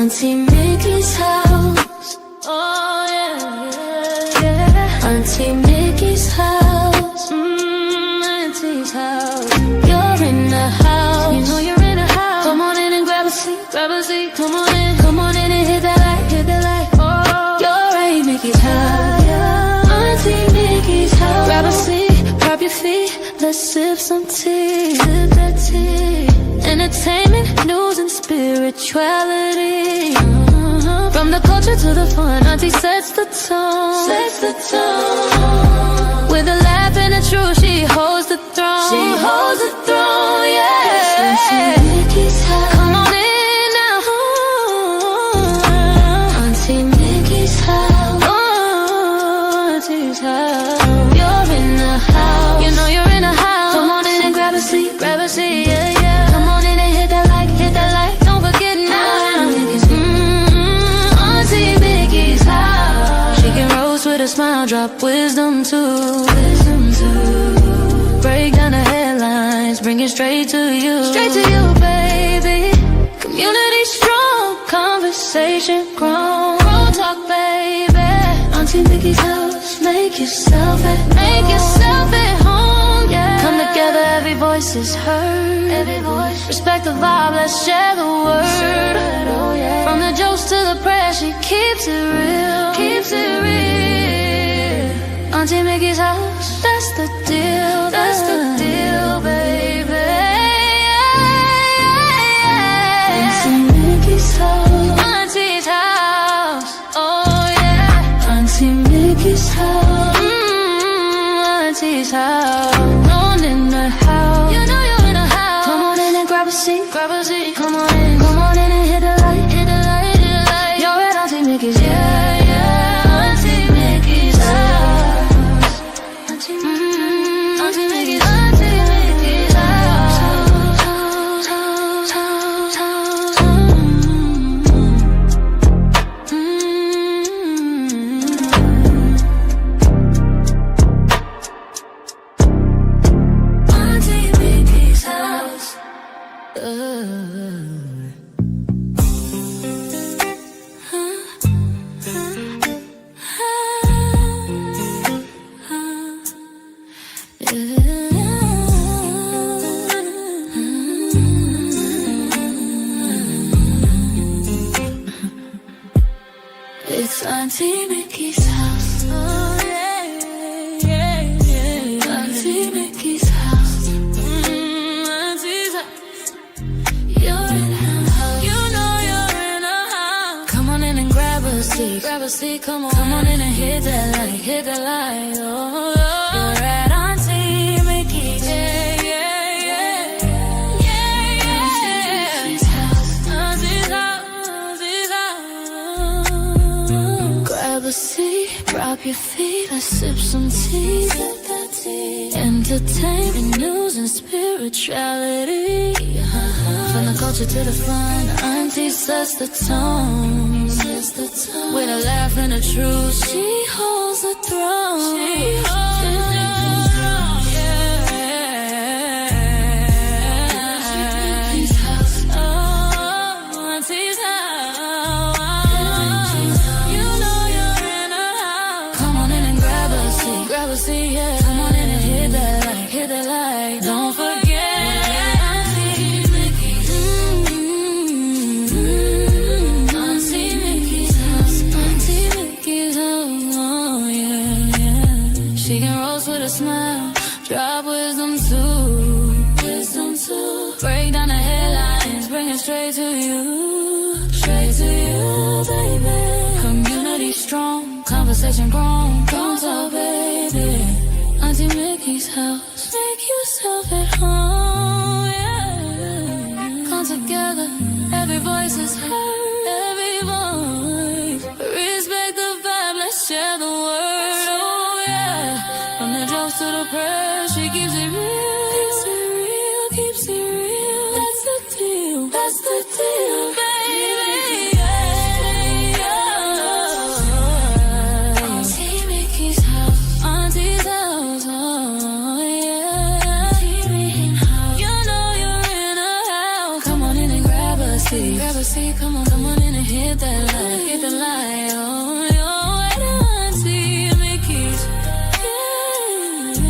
Auntie Mickey's house. Oh yeah, yeah. Auntie Mickey's house. Auntie's house. You're in the house. You know you're in the house. Come on in and grab a seat, grab a seat. Come on in and hit that light, hit that light. Oh, you're Aunt Mickey's house. Auntie Mickey's house. Grab a seat, prop your feet. Let's sip some tea, sip that tea. Entertainment, news, and spirituality. From the culture to the fun, Auntie sets the tone. Sets the tone. With a laugh and a truth, she holds the throne. She holds the throne, yeah. Auntie Mickey's house. Come on in now. Auntie Mickey's house. Oh, Auntie's house. You're in the house. You know you're in the house. Come on in and grab a seat, yeah, yeah. Come on in and hit that like, don't forget now. Auntie Mickey's house. She can roast with a smile, drop wisdom too. Break down the headlines, bring it straight to you, baby. Community strong, conversation grown. Roll talk, baby. Auntie Mickey's house, make yourself at home, yeah. Come together, every voice is heard. Every voice. Respect the vibe, let's share the word. Oh, yeah. From the jokes to the prayers, she keeps it real. Keeps it real. Auntie Mickey's house, that's the deal. That's the deal, baby. Auntie Mickey's house. Auntie's house. Oh yeah. Auntie Mickey's house. Auntie's house. On in the house. You know you're in the house. Come on in and grab a seat. Come on in and hit the light, hit the light, hit the light. You're at Auntie Mickey's, yeah, yeah. Auntie Mickey's house. Auntie Mickey's, Auntie Mickey's house. Auntie Mickey's house. It's Auntie Mickey's house. Oh yeah, yeah, yeah. Auntie Mickey's house. Auntie's house. You're in the house. You know you're in the house. Come on in and grab a seat. Come on in and hit that light. Oh, you're at Auntie Mickey's. Yeah, yeah, yeah. Yeah, yeah. Auntie's house. Auntie's house. Grab a seat, drop your feet. Let's sip some tea. Entertainment, news, and spirituality. From the culture to the fun, Auntie sets the tone. With a laugh and a truth, she holds the throne. She holds the throne, yeah. Auntie's house. Oh, Auntie's house. You know you're in a house. Come on in and grab a seat, yeah. Come on in and hit that light, don't forget. Auntie Mickey's. Auntie Mickey's house. Auntie Mickey's house. Oh yeah, yeah. She can roast with a smile, drop wisdom too. Break down the headlines, bring it straight to you, baby. Community strong, conversation grown. Don't talk, baby. Auntie Mickey's house. Make yourself at home, yeah. Come together, every voice is heard. Every voice. Respect the vibe, let's share the word. Oh yeah. From the jokes to the prayers, she keeps it real. Keeps it real. That's the deal. That's the deal, baby. Auntie Mickey's house. Auntie's house. Oh yeah. You know you're in a house. Come on in and grab a seat. Come on in and hit hit the light. Oh, you're at Auntie Mickey's. Yeah.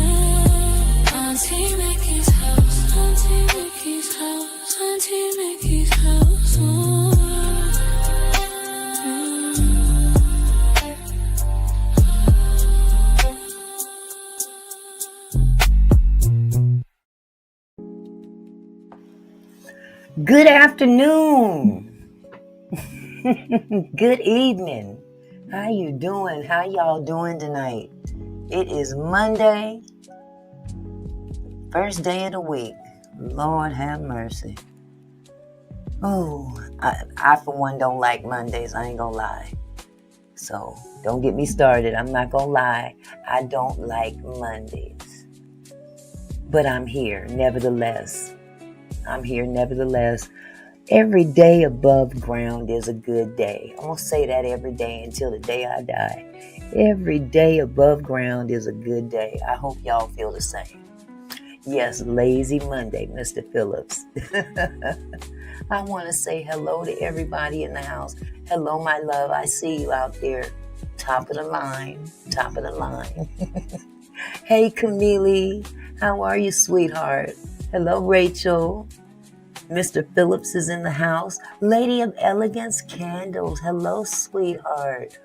Auntie Mickey's house. Auntie Mickey's house. Auntie Mickey's house. Oh. Good afternoon. Good evening. How you doing? How y'all doing tonight? It is Monday, first day of the week. Lord have mercy. Oh, I for one don't like Mondays. I ain't gonna lie. So don't get me started. I'm not gonna lie. I don't like Mondays. But I'm here nevertheless. Every day above ground is a good day. I'm going to say that every day until the day I die. Every day above ground is a good day. I hope y'all feel the same. Yes, lazy Monday, Mr. Phillips. I want to say hello to everybody in the house. Hello, my love. I see you out there. Top of the line. Hey, Camille. How are you, sweetheart? Hello, Rachel. Mr. Phillips is in the house. Lady of Elegance Candles. Hello, sweetheart.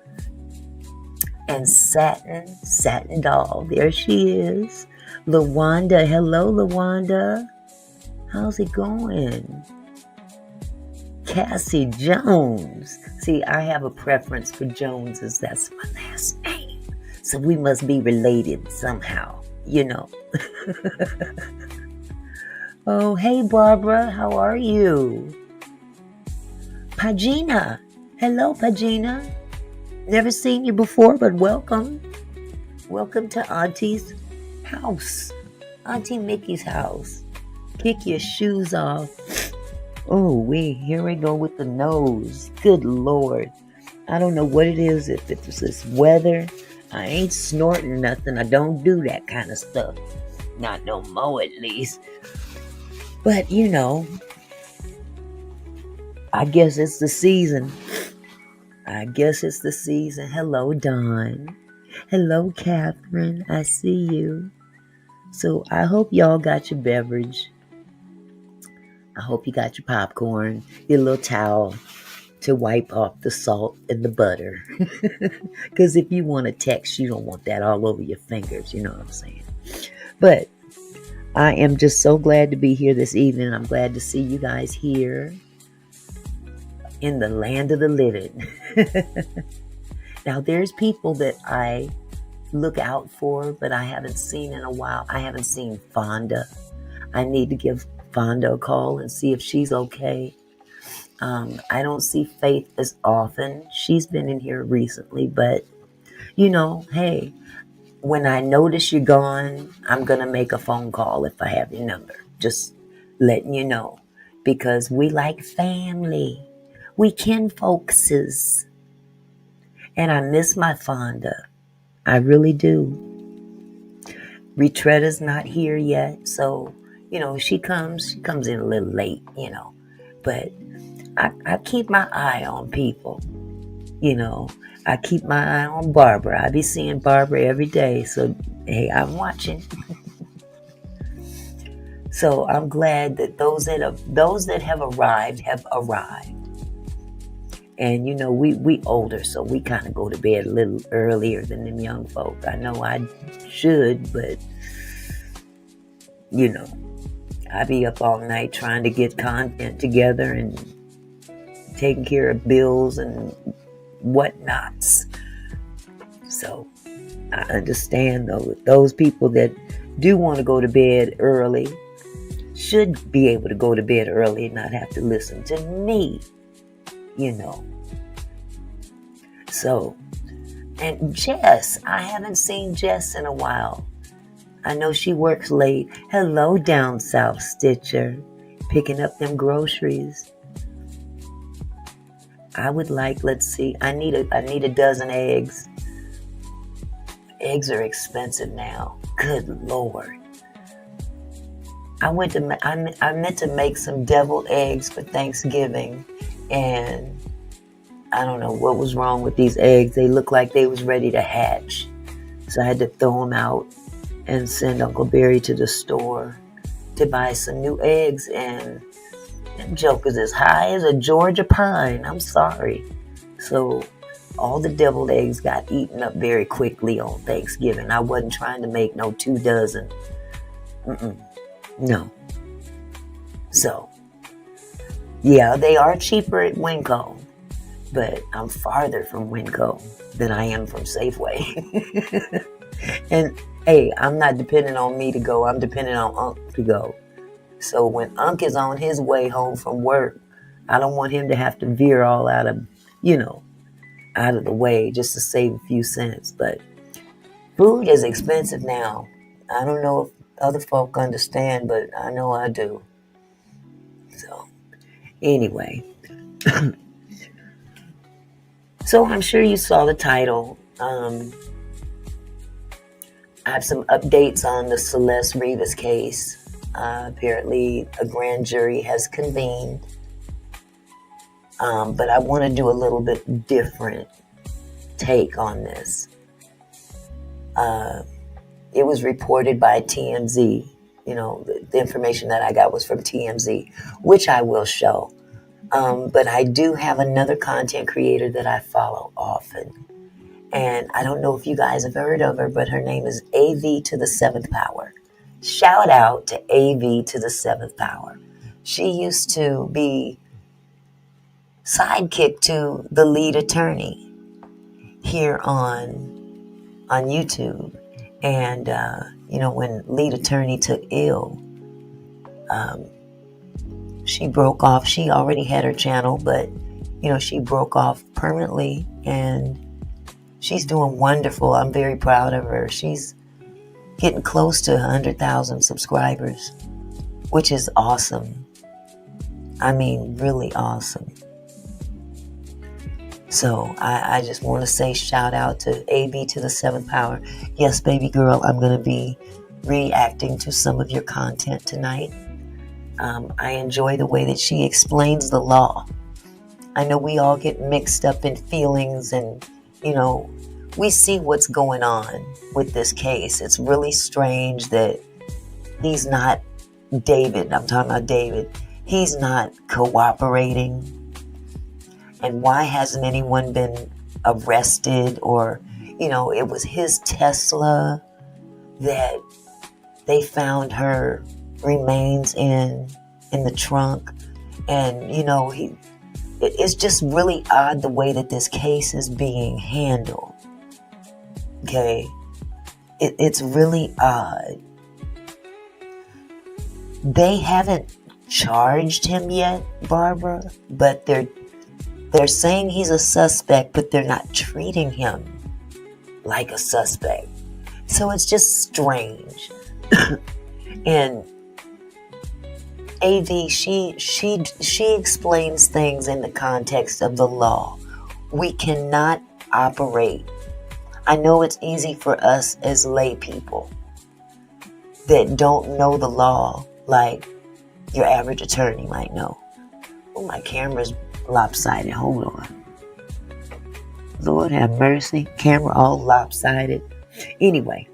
And Satin Doll. There she is. LaWanda. Hello, LaWanda. How's it going? Cassie Jones. See, I have a preference for Joneses. That's my last name. So we must be related somehow, you know. Oh, hey, Barbara. How are you? Pagina. Hello, Pagina. Never seen you before, but welcome. Welcome to Auntie's house. Auntie Mickey's house. Kick your shoes off. Oh, here we go with the nose. Good Lord. I don't know what it is. If it's this weather. I ain't snorting nothing. I don't do that kind of stuff. Not no more, at least. But, you know, I guess it's the season. Hello, Dawn. Hello, Catherine. I see you. So I hope y'all got your beverage. I hope you got your popcorn, your little towel to wipe off the salt and the butter. Because if you want to text, you don't want that all over your fingers. You know what I'm saying? But I am just so glad to be here this evening. I'm glad to see you guys here in the land of the living. Now, there's people that I look out for, but I haven't seen in a while. I haven't seen Fonda. I need to give Fonda a call and see if she's okay. I don't see Faith as often. She's been in here recently, but, you know, hey, when I notice you're gone, I'm going to make a phone call if I have your number. Just letting you know. Because we like family. We kinfolkses. And I miss my Fonda. I really do. Retretta's not here yet. So, you know, she comes in a little late, you know. But I keep my eye on people, you know. I keep my eye on Barbara. I be seeing Barbara every day. So, hey, I'm watching. So I'm glad that those that have arrived have arrived. And, you know, we older, so we kind of go to bed a little earlier than them young folk. I know I should, but, you know, I be up all night trying to get content together and taking care of bills and whatnots. So I understand though, those people that do want to go to bed early should be able to go to bed early and not have to listen to me, you know. So, and Jess, I haven't seen Jess in a while. I know she works late. Hello, down south, Stitcher, picking up them groceries. I would like, let's see, I need a dozen eggs. Eggs are expensive now. Good Lord. I meant to make some deviled eggs for Thanksgiving, and I don't know what was wrong with these eggs. They looked like they was ready to hatch. So I had to throw them out and send Uncle Barry to the store to buy some new eggs. And them jokers as high as a Georgia pine. I'm sorry. So all the deviled eggs got eaten up very quickly on Thanksgiving. I wasn't trying to make no 2 dozen. No. So, yeah, they are cheaper at Winco, but I'm farther from Winco than I am from Safeway. And, hey, I'm not depending on me to go. I'm depending on Unc to go. So when Unc is on his way home from work, I don't want him to have to veer all out of the way just to save a few cents. But food is expensive now. I don't know if other folk understand, but I know I do. So, anyway. So I'm sure you saw the title. I have some updates on the Celeste Rivas case. Apparently, a grand jury has convened. But I want to do a little bit different take on this. It was reported by TMZ. The information that I got was from TMZ, which I will show. But I do have another content creator that I follow often. And I don't know if you guys have heard of her, but her name is AVtothe7thPower. Shout out to AVtothe7thPower. She used to be sidekick to the lead attorney here on YouTube. And, when lead attorney took ill, she broke off. She already had her channel, but, she broke off permanently, and she's doing wonderful. I'm very proud of her. She's getting close to 100,000 subscribers, which is awesome. I mean, really awesome. So I just want to say shout out to AVtothe7thPower. Yes, baby girl, I'm going to be reacting to some of your content tonight. I enjoy the way that she explains the law. I know we all get mixed up in feelings and, we see what's going on with this case. It's really strange that he's not David. I'm talking about David. He's not cooperating. And why hasn't anyone been arrested? Or, it was his Tesla that they found her remains in the trunk. And, it's just really odd the way that this case is being handled. Okay? It's really odd. They haven't charged him yet, Barbara, but they're saying he's a suspect, but they're not treating him like a suspect. So it's just strange. And AV, she explains things in the context of the law. We cannot operate. I know it's easy for us as lay people that don't know the law like your average attorney might know. Oh, my camera's lopsided. Hold on. Lord have mercy. Camera all lopsided. Anyway.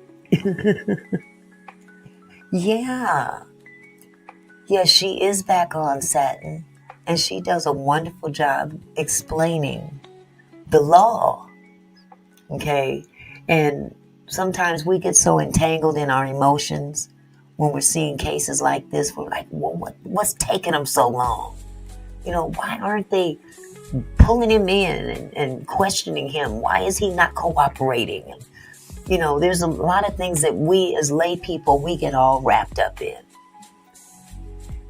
Yeah, she is back on satin, and she does a wonderful job explaining the law. Okay? And sometimes we get so entangled in our emotions when we're seeing cases like this. We're like, well, what's taking them so long? Why aren't they pulling him in and questioning him? Why is he not cooperating? There's a lot of things that we as lay people, we get all wrapped up in.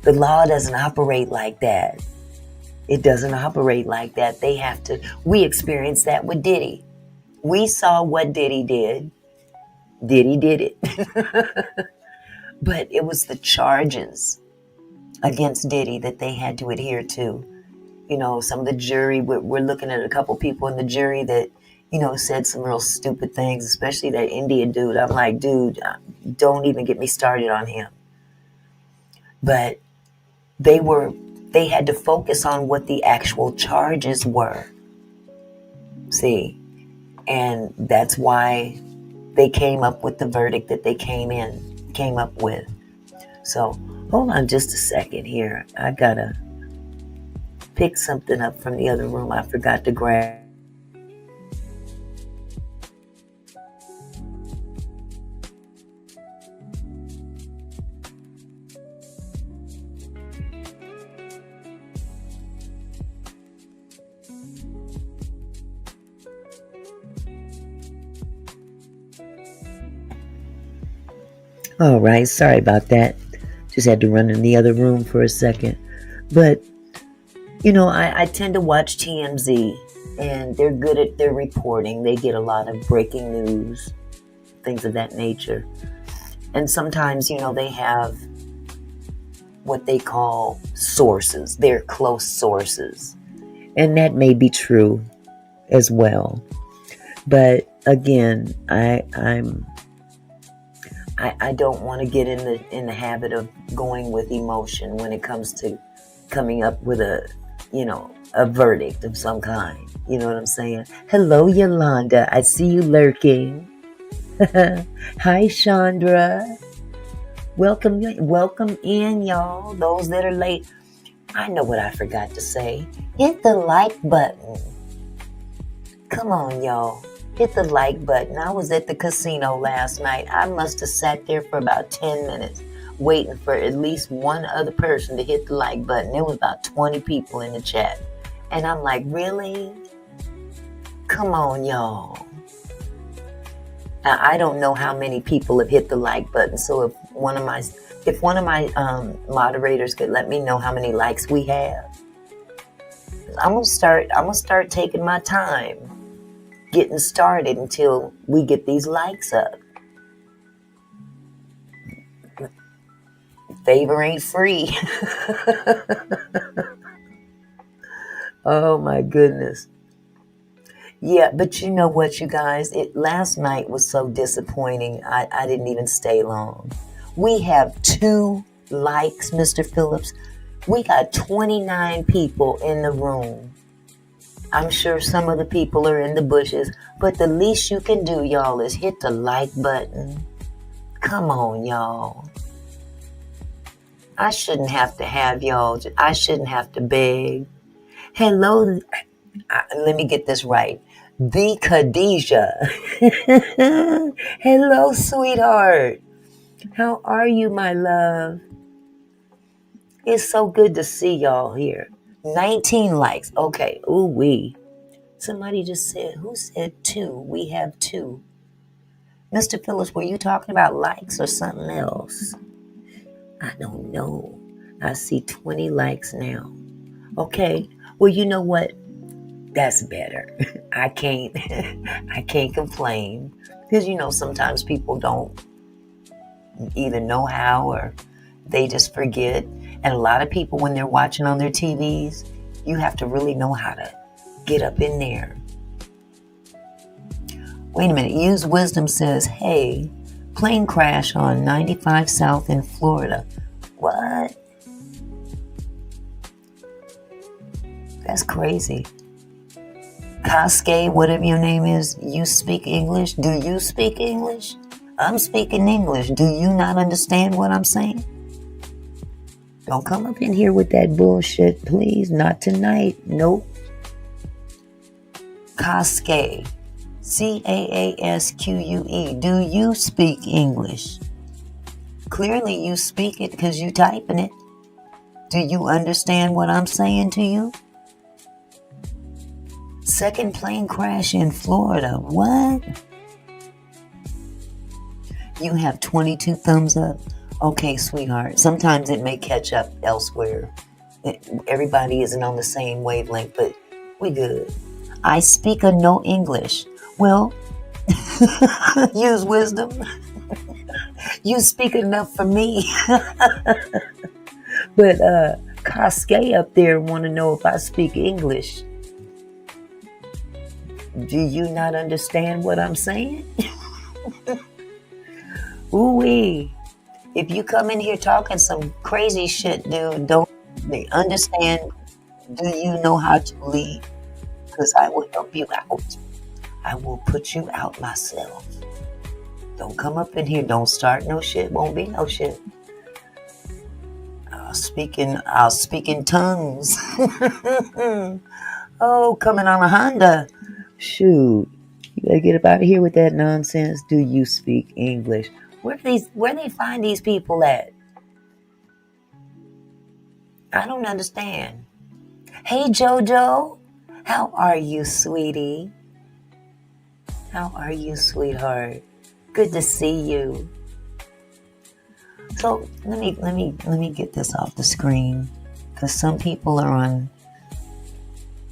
The law doesn't operate like that. It doesn't operate like that. We experienced that with Diddy. We saw what Diddy did. Diddy did it. But it was the charges against Diddy that they had to adhere to. Some of the jury, we're looking at a couple people in the jury that, said some real stupid things, especially that Indian dude. I'm like, dude, don't even get me started on him. But they had to focus on what the actual charges were. See, and that's why they came up with the verdict that they came up with. So hold on just a second here. I gotta pick something up from the other room I forgot to grab. All right, sorry about that. Just had to run in the other room for a second. But, I tend to watch TMZ, and they're good at their reporting. They get a lot of breaking news, things of that nature. And sometimes, they have what they call sources. They're close sources. And that may be true as well. But again, I don't want to get in the habit of going with emotion when it comes to coming up with a verdict of some kind. You know what I'm saying? Hello, Yolanda. I see you lurking. Hi, Chandra. Welcome in, y'all. Those that are late. I know what I forgot to say. Hit the like button. Come on, y'all. Hit the like button. I was at the casino last night. I must have sat there for about 10 minutes waiting for at least one other person to hit the like button. There was about 20 people in the chat. And I'm like, really? Come on, y'all. Now, I don't know how many people have hit the like button. So if one of my moderators could let me know how many likes we have, I'm gonna start taking my time getting started until we get these likes up. Favor ain't free. Oh my goodness. Yeah, but you know what, you guys? Last night was so disappointing. I didn't even stay long. We have 2 likes, Mr. Phillips. We got 29 people in the room. I'm sure some of the people are in the bushes, but the least you can do, y'all, is hit the like button. Come on, y'all. I shouldn't have to have y'all. I shouldn't have to beg. Hello. Let me get this right. The Khadijah. Hello, sweetheart. How are you, my love? It's so good to see y'all here. 19 likes. Okay. Ooh wee. Somebody just said, who said 2? We have 2. Mr. Phillips, were you talking about likes or something else? I don't know. I see 20 likes now. Okay. Well, you know what? That's better. I can't complain. Because, sometimes people don't either know how or they just forget. And a lot of people, when they're watching on their TVs, you have to really know how to get up in there. Wait a minute. Use Wisdom says, hey, plane crash on 95 South in Florida. What? That's crazy. Cascade, whatever your name is, you speak English? Do you speak English? I'm speaking English. Do you not understand what I'm saying? Don't come up in here with that bullshit, please. Not tonight. Nope. Cascade. Caasque. Do you speak English? Clearly you speak it because you typing it. Do you understand what I'm saying to you? Second plane crash in Florida. What? You have 22 thumbs up. Okay, sweetheart. Sometimes it may catch up elsewhere. Everybody isn't on the same wavelength, but we good. I speak no English. Well, use Wisdom. You speak enough for me. But Cascade up there want to know if I speak English. Do you not understand what I'm saying? Ooh-wee. If you come in here talking some crazy shit, dude, don't understand. Do you know how to lead? because I will help you out. I will put you out myself. Don't come up in here. Don't start no shit. Won't be no shit. I'll speak in tongues. Oh, coming on a Honda. Shoot. You better get up out of here with that nonsense. Do you speak English? Where they find these people at? I don't understand. Hey, Jojo. How are you, sweetie? How are you, sweetheart? Good to see you. So let me get this off the screen, because some people are on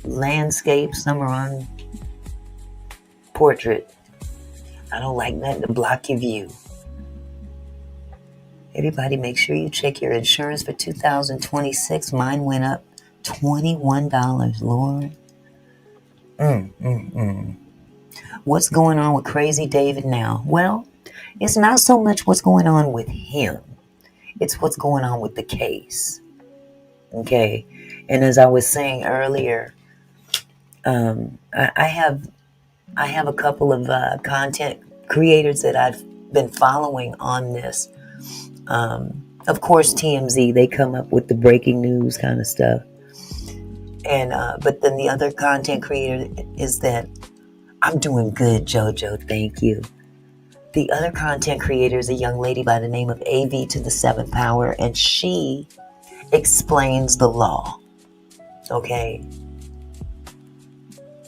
landscape, some are on portrait. I don't like nothing to block your view. Everybody, make sure you check your insurance for 2026. Mine went up $21, Lord. What's going on with Crazy David now? Well, it's not so much what's going on with him. It's what's going on with the case. Okay. And as I was saying earlier, I have a couple of content creators that I've been following on this. Of course, TMZ, they come up with the breaking news kind of stuff. And but then the other content creator is that I'm doing good, JoJo. Thank you. The other content creator is a young lady by the name of AVtothe7thPower, and she explains the law. Okay.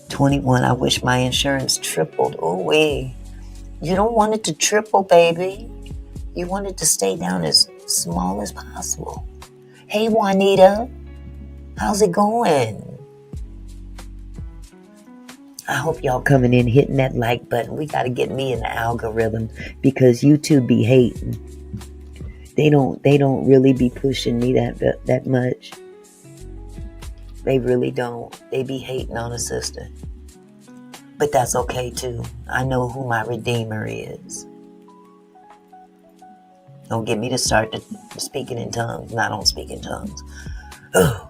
21, I wish my insurance tripled. Oh, wait. You don't want it to triple, baby. You want it to stay down as small as possible. Hey, Juanita. How's it going? I hope y'all coming in, hitting that like button. We got to get me in the algorithm, because YouTube be hating. They don't really be pushing me that much. They really don't. They be hating on a sister. But that's okay too. I know who my Redeemer is. Don't get me to start speaking in tongues. I don't speak in tongues. Ugh.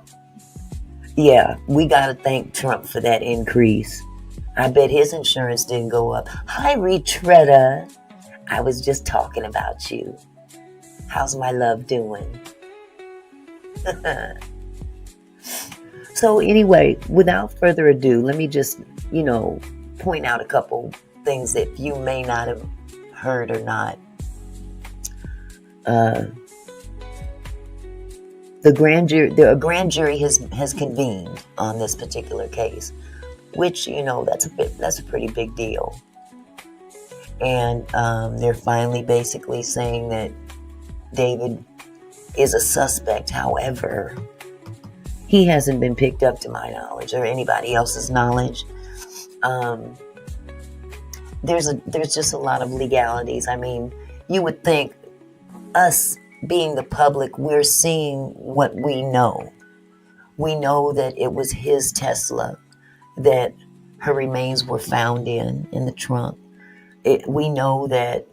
Yeah, we got to thank Trump for that increase. I bet his insurance didn't go up. Hi, Retretta. I was just talking about you. How's my love doing? So anyway, without further ado, let me just, point out a couple things that you may not have heard or not. A grand jury has convened on this particular case, which, that's a pretty big deal. And they're finally basically saying that David is a suspect. However, he hasn't been picked up to my knowledge or anybody else's knowledge. There's just a lot of legalities. I mean, you would think us being the public, we're seeing what we know. We know that it was his Tesla that her remains were found in the trunk. We know that,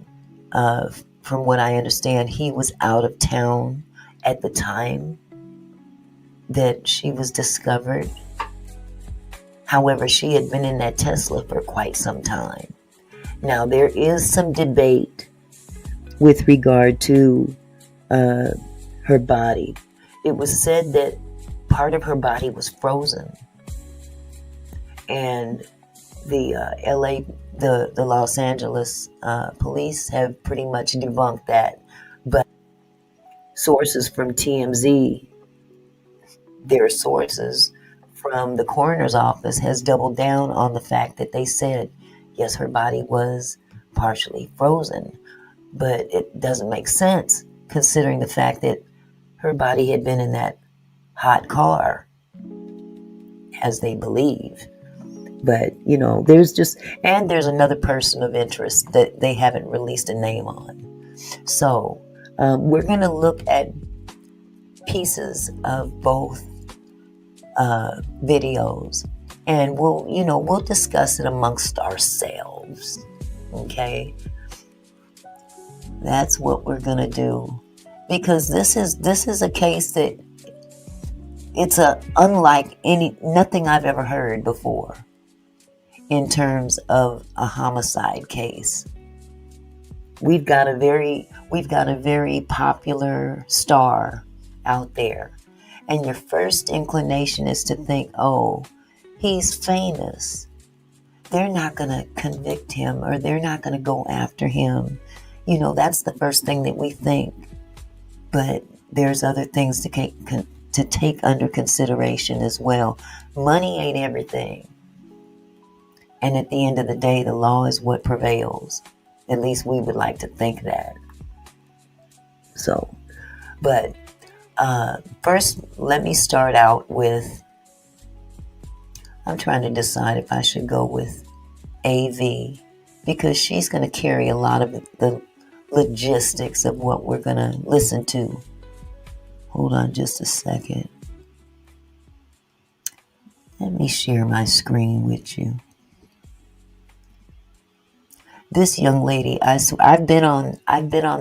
from what I understand, he was out of town at the time that she was discovered. However, she had been in that Tesla for quite some time. Now, there is some debate with regard to her body. It was said that part of her body was frozen, and the Los Angeles police have pretty much debunked that. But sources from TMZ, their sources from the coroner's office, has doubled down on the fact that they said, yes, her body was partially frozen, but it doesn't make sense considering the fact that her body had been in that hot car, as they believe. But, there's another person of interest that they haven't released a name on. So, we're going to look at pieces of both videos, and we'll discuss it amongst ourselves. Okay? That's what we're going to do. Because this is a case that it's unlike nothing I've ever heard before in terms of a homicide case. We've got a very popular star out there, and your first inclination is to think, oh, he's famous. They're not going to convict him, or they're not going to go after him. That's the first thing that we think. But there's other things to take under consideration as well. Money ain't everything. And at the end of the day, the law is what prevails. At least we would like to think that. So, but first, let me start out with, I'm trying to decide if I should go with AV, because she's going to carry a lot of the logistics of what we're going to listen to. Hold on just a second. Let me share my screen with you. This young lady, I've been on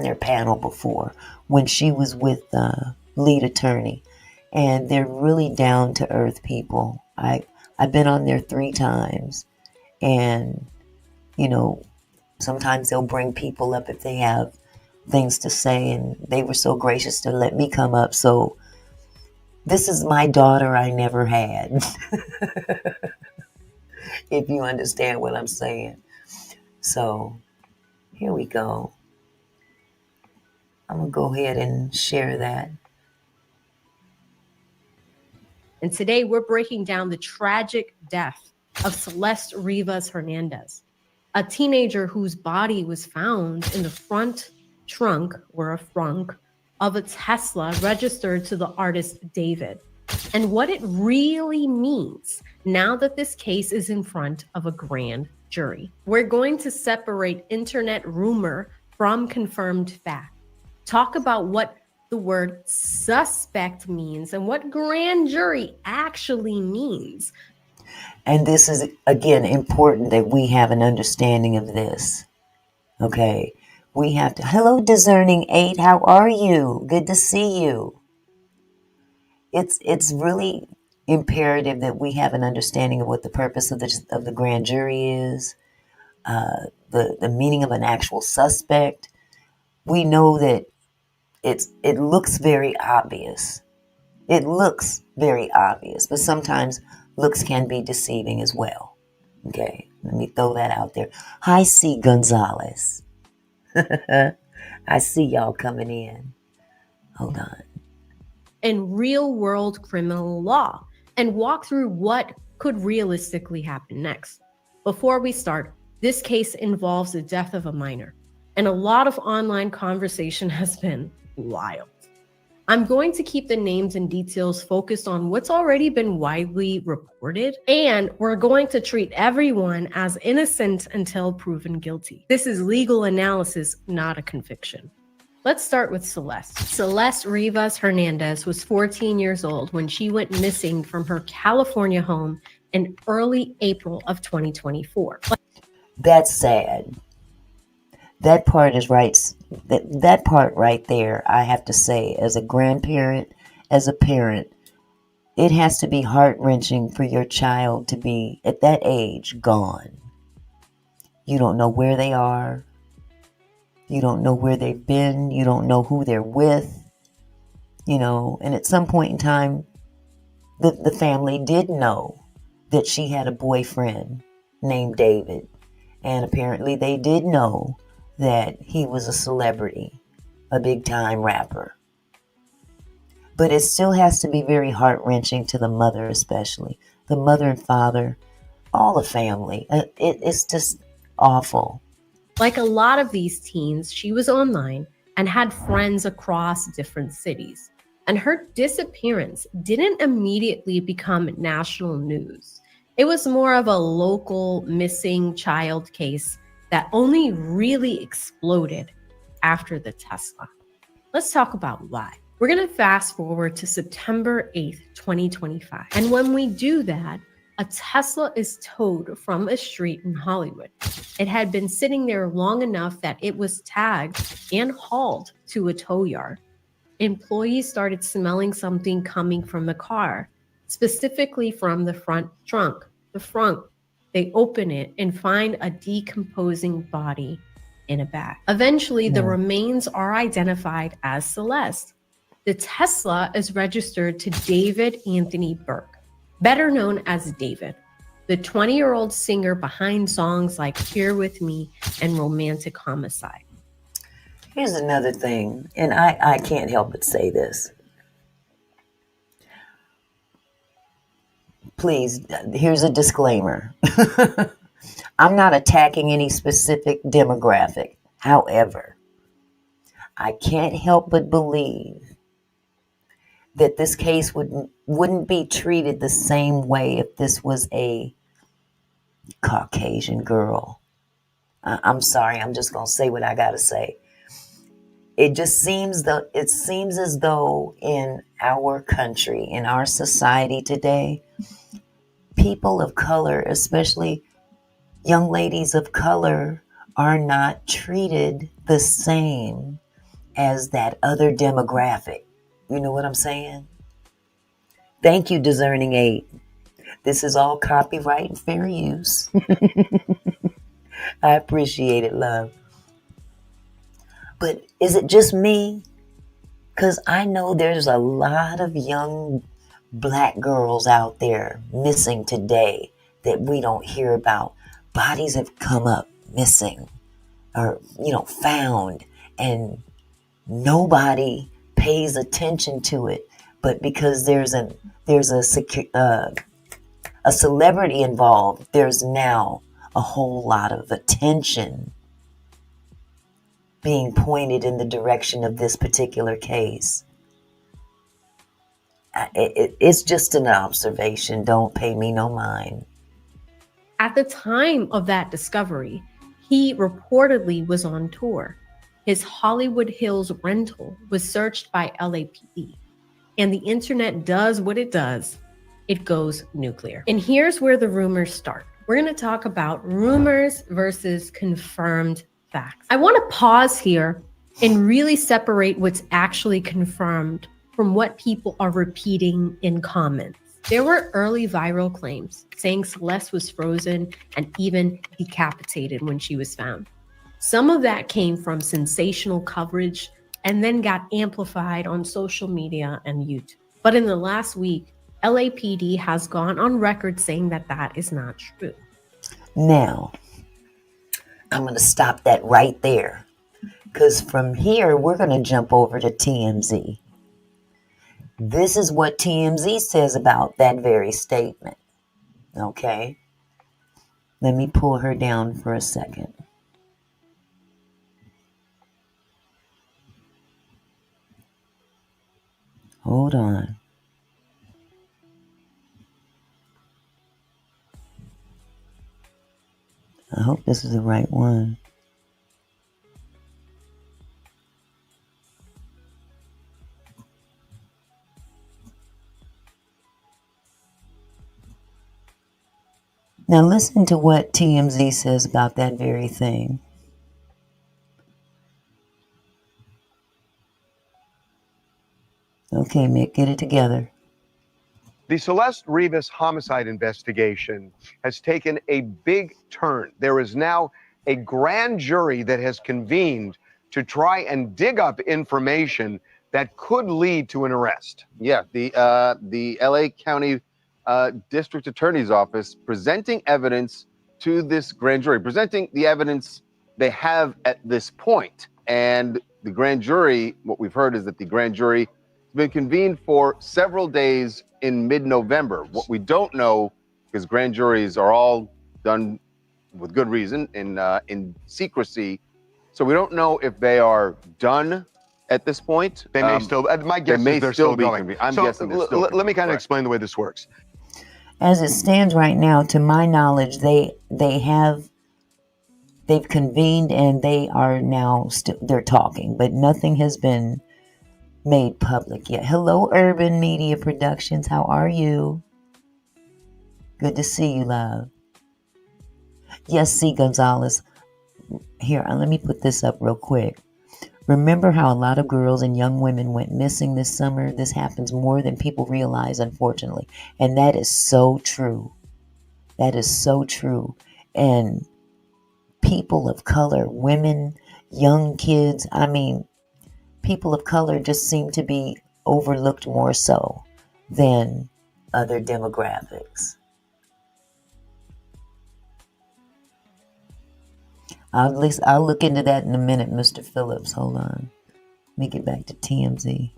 their panel before when she was with the lead attorney, and they're really down to earth people. I've been on there 3 times, and sometimes they'll bring people up if they have things to say, and they were so gracious to let me come up. So this is my daughter I never had, if you understand what I'm saying. So here we go. I'm going to go ahead and share that. And today we're breaking down the tragic death of Celeste Rivas Hernandez, a teenager whose body was found in the front trunk of a Tesla registered to the artist David, and what it really means now that this case is in front of a grand jury. We're going to separate internet rumor from confirmed fact, talk about what the word suspect means and what grand jury actually means. And this is, again, important that we have an understanding of this. Okay. We have to, hello, Discerning 8, how are you? Good to see you. It's really imperative that we have an understanding of what the purpose of the grand jury is, the meaning of an actual suspect. We know that it looks very obvious. It looks very obvious, but sometimes looks can be deceiving as well. Okay, let me throw that out there. Hi, C. Gonzalez. I see y'all coming in. Hold on. In real world criminal law, and walk through what could realistically happen next. Before we start, this case involves the death of a minor, and a lot of online conversation has been wild. I'm going to keep the names and details focused on what's already been widely reported, and we're going to treat everyone as innocent until proven guilty. This is legal analysis, not a conviction. Let's start with Celeste. Celeste Rivas Hernandez was 14 years old when she went missing from her California home in early April of 2024. That's sad. That part is right. That part right there, I have to say, as a grandparent, as a parent, it has to be heart-wrenching for your child to be, at that age, gone. You don't know where they are. You don't know where they've been. You don't know who they're with. And at some point in time, the family did know that she had a boyfriend named David. And apparently they did know that he was a celebrity, a big-time rapper. But it still has to be very heart-wrenching to the mother, especially. The mother and father, all the family. It's just awful. Like a lot of these teens, she was online and had friends across different cities. And her disappearance didn't immediately become national news. It was more of a local missing child case that only really exploded after the Tesla. Let's talk about why. We're going to fast forward to September 8th, 2025. And when we do that, a Tesla is towed from a street in Hollywood. It had been sitting there long enough that it was tagged and hauled to a tow yard. employees started smelling something coming from the car, specifically from the front trunk. The front, they open it and find a decomposing body in a bag. Eventually, the remains are identified as Celeste. The Tesla is registered to David Anthony Burke, better known as David, the 20-year-old singer behind songs like Here With Me and Romantic Homicide. Here's another thing, and I can't help but say this. Please, here's a disclaimer. I'm not attacking any specific demographic. However, I can't help but believe that this case wouldn't be treated the same way if this was a Caucasian girl. I'm sorry, I'm just going to say what I got to say. It seems as though in our country, in our society today, people of color, especially young ladies of color, are not treated the same as that other demographic. You know what I'm saying? Thank you, Discerning Aid. This is all copyright and fair use. I appreciate it, love. But is it just me? Because I know there's a lot of young black girls out there missing today that we don't hear about. Bodies have come up missing or, found, and nobody pays attention to it. But because there's a celebrity involved, there's now a whole lot of attention being pointed in the direction of this particular case. It's just an observation. Don't pay me no mind. At the time of that discovery, he reportedly was on tour. His Hollywood Hills rental was searched by LAPD. And the internet does what it does. It goes nuclear. And here's where the rumors start. We're going to talk about rumors versus confirmed facts. I want to pause here and really separate what's actually confirmed from what people are repeating in comments. There were early viral claims saying Celeste was frozen and even decapitated when she was found. Some of that came from sensational coverage and then got amplified on social media and YouTube. But in the last week, LAPD has gone on record saying that that is not true. Now, I'm going to stop that right there, because from here, we're going to jump over to TMZ. This is what TMZ says about that very statement. Okay? Let me pull her down for a second. Hold on. I hope this is the right one. Now listen to what TMZ says about that very thing. Okay, Mick, get it together. The Celeste Rivas homicide investigation has taken a big turn. There is now a grand jury that has convened to try and dig up information that could lead to an arrest. Yeah, the LA County District Attorney's Office presenting evidence to this grand jury, presenting the evidence they have at this point. And the grand jury, what we've heard is that the grand jury has been convened for several days in mid-November. What we don't know, because grand juries are all done with good reason in secrecy, so we don't know if they are done at this point. They may still, my guess is they're still going. I'm guessing they're still let me kind of explain the way this works. As it stands right now, to my knowledge, they've convened and they are now they're talking, but nothing has been made public yet. Hello, Urban Media Productions. How are you? Good to see you, love. Yes, C. Gonzalez. Here, let me put this up real quick. Remember how a lot of girls and young women went missing this summer? This happens more than people realize, unfortunately. And that is so true. That is so true. And people of color, women, young kids, I mean, people of color just seem to be overlooked more so than other demographics. I'll look into that in a minute, Mr. Phillips. Hold on. Let me get back to TMZ.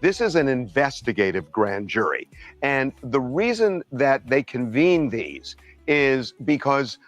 This is an investigative grand jury. And the reason that they convene these is because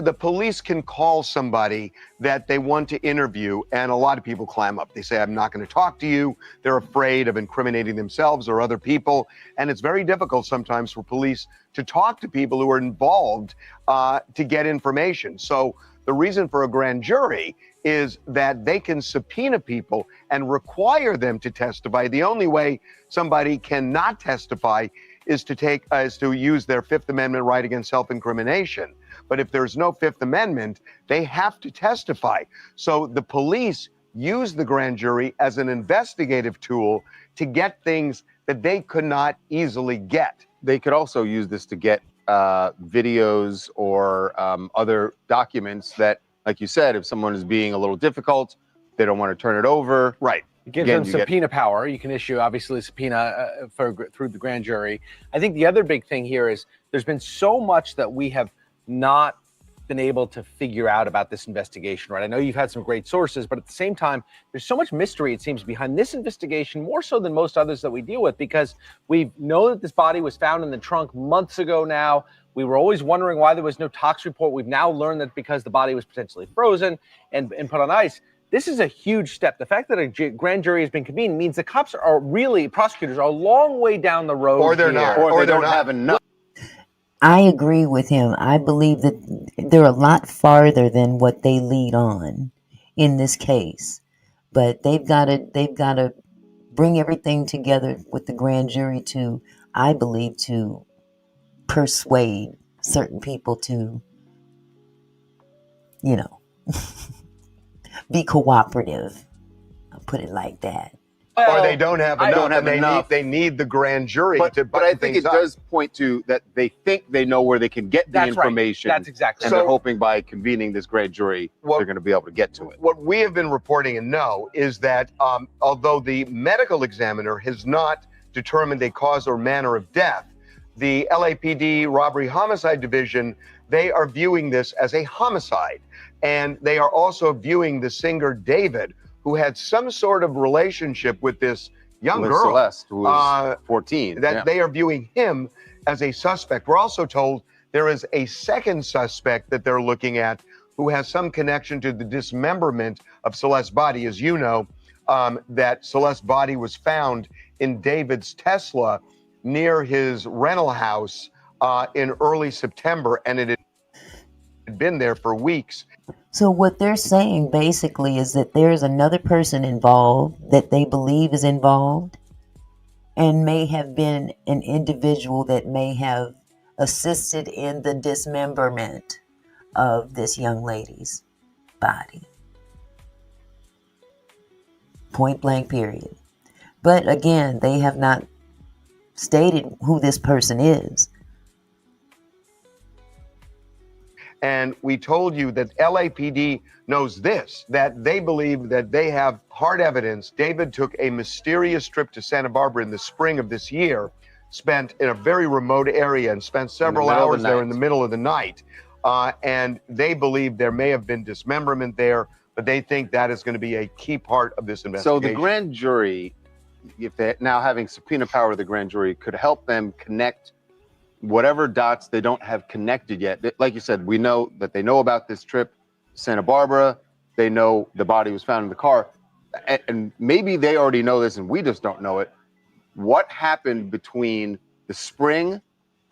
the police can call somebody that they want to interview, and a lot of people clam up. They say, I'm not going to talk to you. They're afraid of incriminating themselves or other people. And it's very difficult sometimes for police to talk to people who are involved to get information. So the reason for a grand jury is that they can subpoena people and require them to testify. The only way somebody cannot testify is to use their Fifth Amendment right against self-incrimination. But if there's no Fifth Amendment, they have to testify. So the police use the grand jury as an investigative tool to get things that they could not easily get. They could also use this to get videos or other documents that, like you said, if someone is being a little difficult, they don't want to turn it over. Right. It gives them subpoena power. You can issue, obviously, a subpoena through the grand jury. I think the other big thing here is there's been so much that we have not been able to figure out about this investigation, right? I know you've had some great sources, but at the same time, there's so much mystery, it seems, behind this investigation, more so than most others that we deal with, because we know that this body was found in the trunk months ago now. We were always wondering why there was no tox report. We've now learned that because the body was potentially frozen and put on ice. This is a huge step. The fact that a grand jury has been convened means the cops are really, prosecutors are a long way down the road. Or they're not. Or they don't have enough. I agree with him. I believe that they're a lot farther than what they lead on in this case. But they've got to bring everything together with the grand jury to, I believe, to persuade certain people to, be cooperative. I'll put it like that. Or they don't have enough. They need the grand jury to but I think it does point to that they think they know where they can get the information. That's exactly. And they're hoping by convening this grand jury, they're going to be able to get to it. What we have been reporting and know is that although the medical examiner has not determined a cause or manner of death, the LAPD Robbery Homicide Division, they are viewing this as a homicide. And they are also viewing the singer David, who had some sort of relationship with this young girl, Celeste, who was 14. They are viewing him as a suspect. We're also told there is a second suspect that they're looking at who has some connection to the dismemberment of Celeste's body. As you know, that Celeste's body was found in David's Tesla near his rental house in early September, and it had been there for weeks. So what they're saying basically is that there's another person involved that they believe is involved and may have been an individual that may have assisted in the dismemberment of this young lady's body. Point blank, period. But again, they have not stated who this person is. And we told you that LAPD knows this, that they believe that they have hard evidence. David took a mysterious trip to Santa Barbara in the spring of this year, spent in a very remote area and spent several hours there in the middle of the night. And they believe there may have been dismemberment there, but they think that is going to be a key part of this investigation. So the grand jury, if they're now having subpoena power of the grand jury, could help them connect whatever dots they don't have connected yet. Like you said, we know that they know about this trip to Santa Barbara. They know the body was found in the car. And maybe they already know this and we just don't know it. What happened between the spring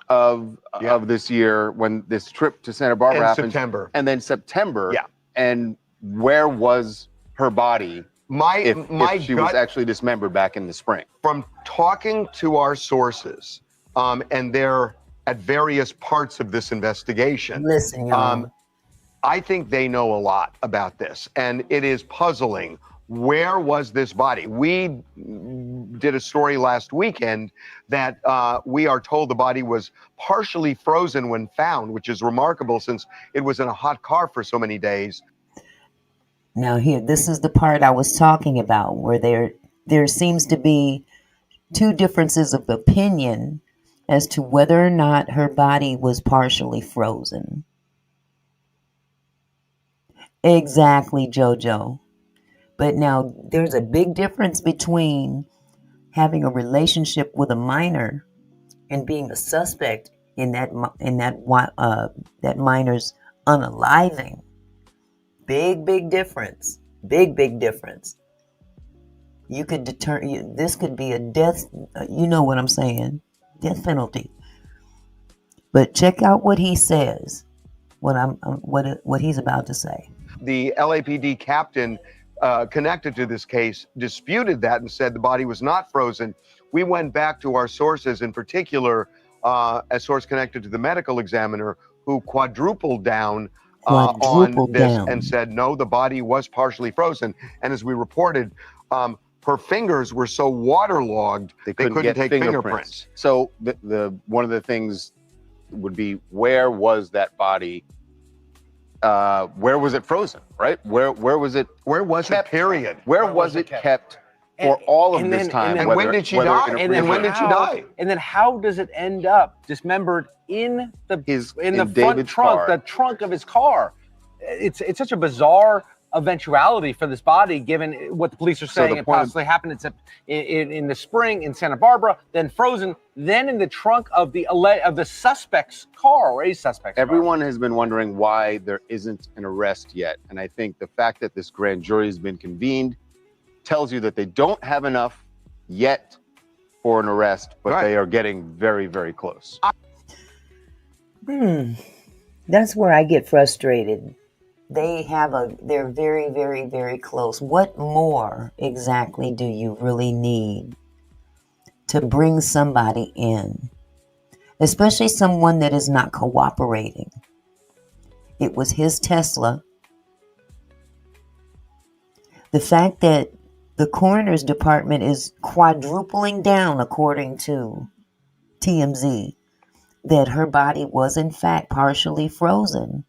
of this year when this trip to Santa Barbara happened, September, and then September, and where was her body if she was actually dismembered back in the spring? From talking to our sources, and they're at various parts of this investigation. Listen, y'all. I think they know a lot about this, and it is puzzling. Where was this body? We did a story last weekend that we are told the body was partially frozen when found, which is remarkable since it was in a hot car for so many days. Now here, this is the part I was talking about, where there seems to be two differences of opinion as to whether or not her body was partially frozen. Exactly, Jojo. But now there's a big difference between having a relationship with a minor and being a suspect in that minor's unaliving. Big difference. Big difference. You could this could be a death. You know what I'm saying? Death penalty. But check out what he says. What he's about to say. The LAPD captain connected to this case disputed that and said the body was not frozen. We went back to our sources, in particular, a source connected to the medical examiner, who quadrupled down on this and said, no, the body was partially frozen. And as we reported, her fingers were so waterlogged, they couldn't take fingerprints. So the one of the things would be, where was that body? Where was it frozen, right? Where was it? Where was it, period? Where was it kept for all of this time? And when did she die? And when did she die? And then how does it end up dismembered in the front trunk, the trunk of his car? It's such a bizarre eventuality for this body, given what the police are saying it possibly happened in the spring in Santa Barbara, then frozen, then in the trunk of the suspect's car, or a suspect's Everyone has been wondering why there isn't an arrest yet. And I think the fact that this grand jury has been convened tells you that they don't have enough yet for an arrest, but they are getting very, very close. That's where I get frustrated. They're very close. What more exactly do you really need to bring somebody in? Especially someone that is not cooperating. It was his Tesla. The fact that the coroner's department is quadrupling down, according to TMZ, that her body was in fact partially frozen.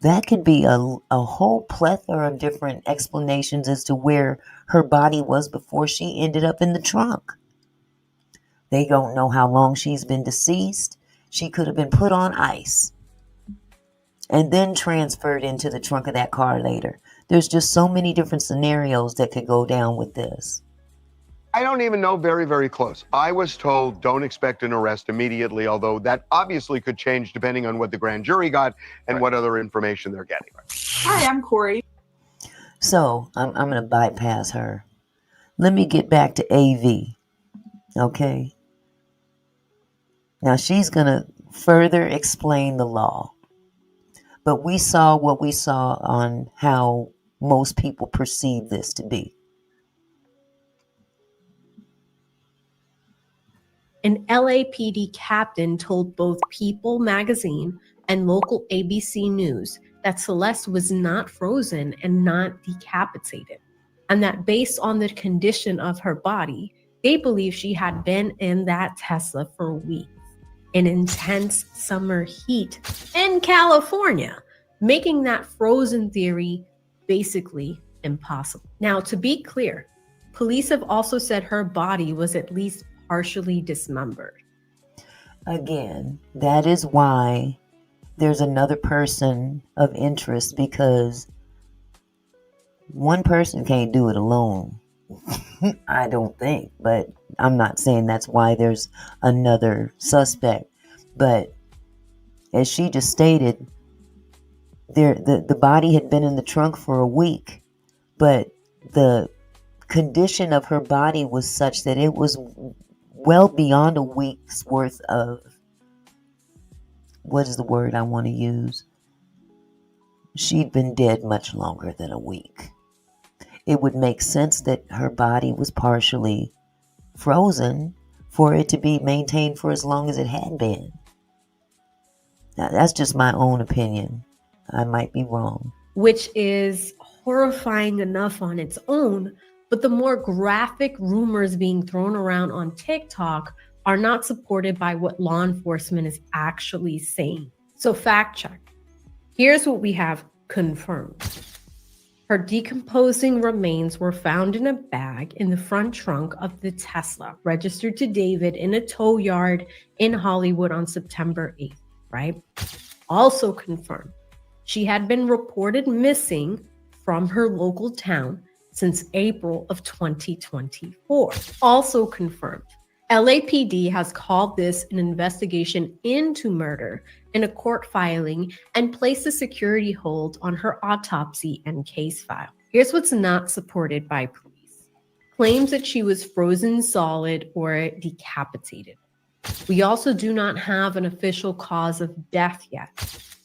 That could be a whole plethora of different explanations as to where her body was before she ended up in the trunk. They don't know how long she's been deceased. She could have been put on ice and then transferred into the trunk of that car later. There's just so many different scenarios that could go down with this. I don't even know, very close. I was told don't expect an arrest immediately, although that obviously could change depending on what the grand jury got and what other information they're getting. Hi, I'm Corey. So I'm going to bypass her. Let me get back to AV. Okay. Now she's going to further explain the law. But we saw what we saw on how most people perceive this to be. An LAPD captain told both People magazine and local ABC News that Celeste was not frozen and not decapitated, and that based on the condition of her body, they believe she had been in that Tesla for weeks in intense summer heat in California, making that frozen theory basically impossible. Now, to be clear, police have also said her body was at least partially dismembered. Again, that is why there's another person of interest, because one person can't do it alone. I don't think, but I'm not saying that's why there's another suspect. But as she just stated, the body had been in the trunk for a week, but the condition of her body was such that it was well beyond a week's worth of, what is the word I want to use? She'd been dead much longer than a week. It would make sense that her body was partially frozen for it to be maintained for as long as it had been. Now, that's just my own opinion. I might be wrong. which is horrifying enough on its own, but the more graphic rumors being thrown around on TikTok are not supported by what law enforcement is actually saying. So fact check. Here's what we have confirmed. Her decomposing remains were found in a bag in the front trunk of the Tesla registered to David in a tow yard in Hollywood on September 8th, right? Also confirmed, she had been reported missing from her local town since April of 2024. Also confirmed, LAPD has called this an investigation into murder in a court filing and placed a security hold on her autopsy and case file. Here's what's not supported by police. Claims that she was frozen solid or decapitated. We also do not have an official cause of death yet.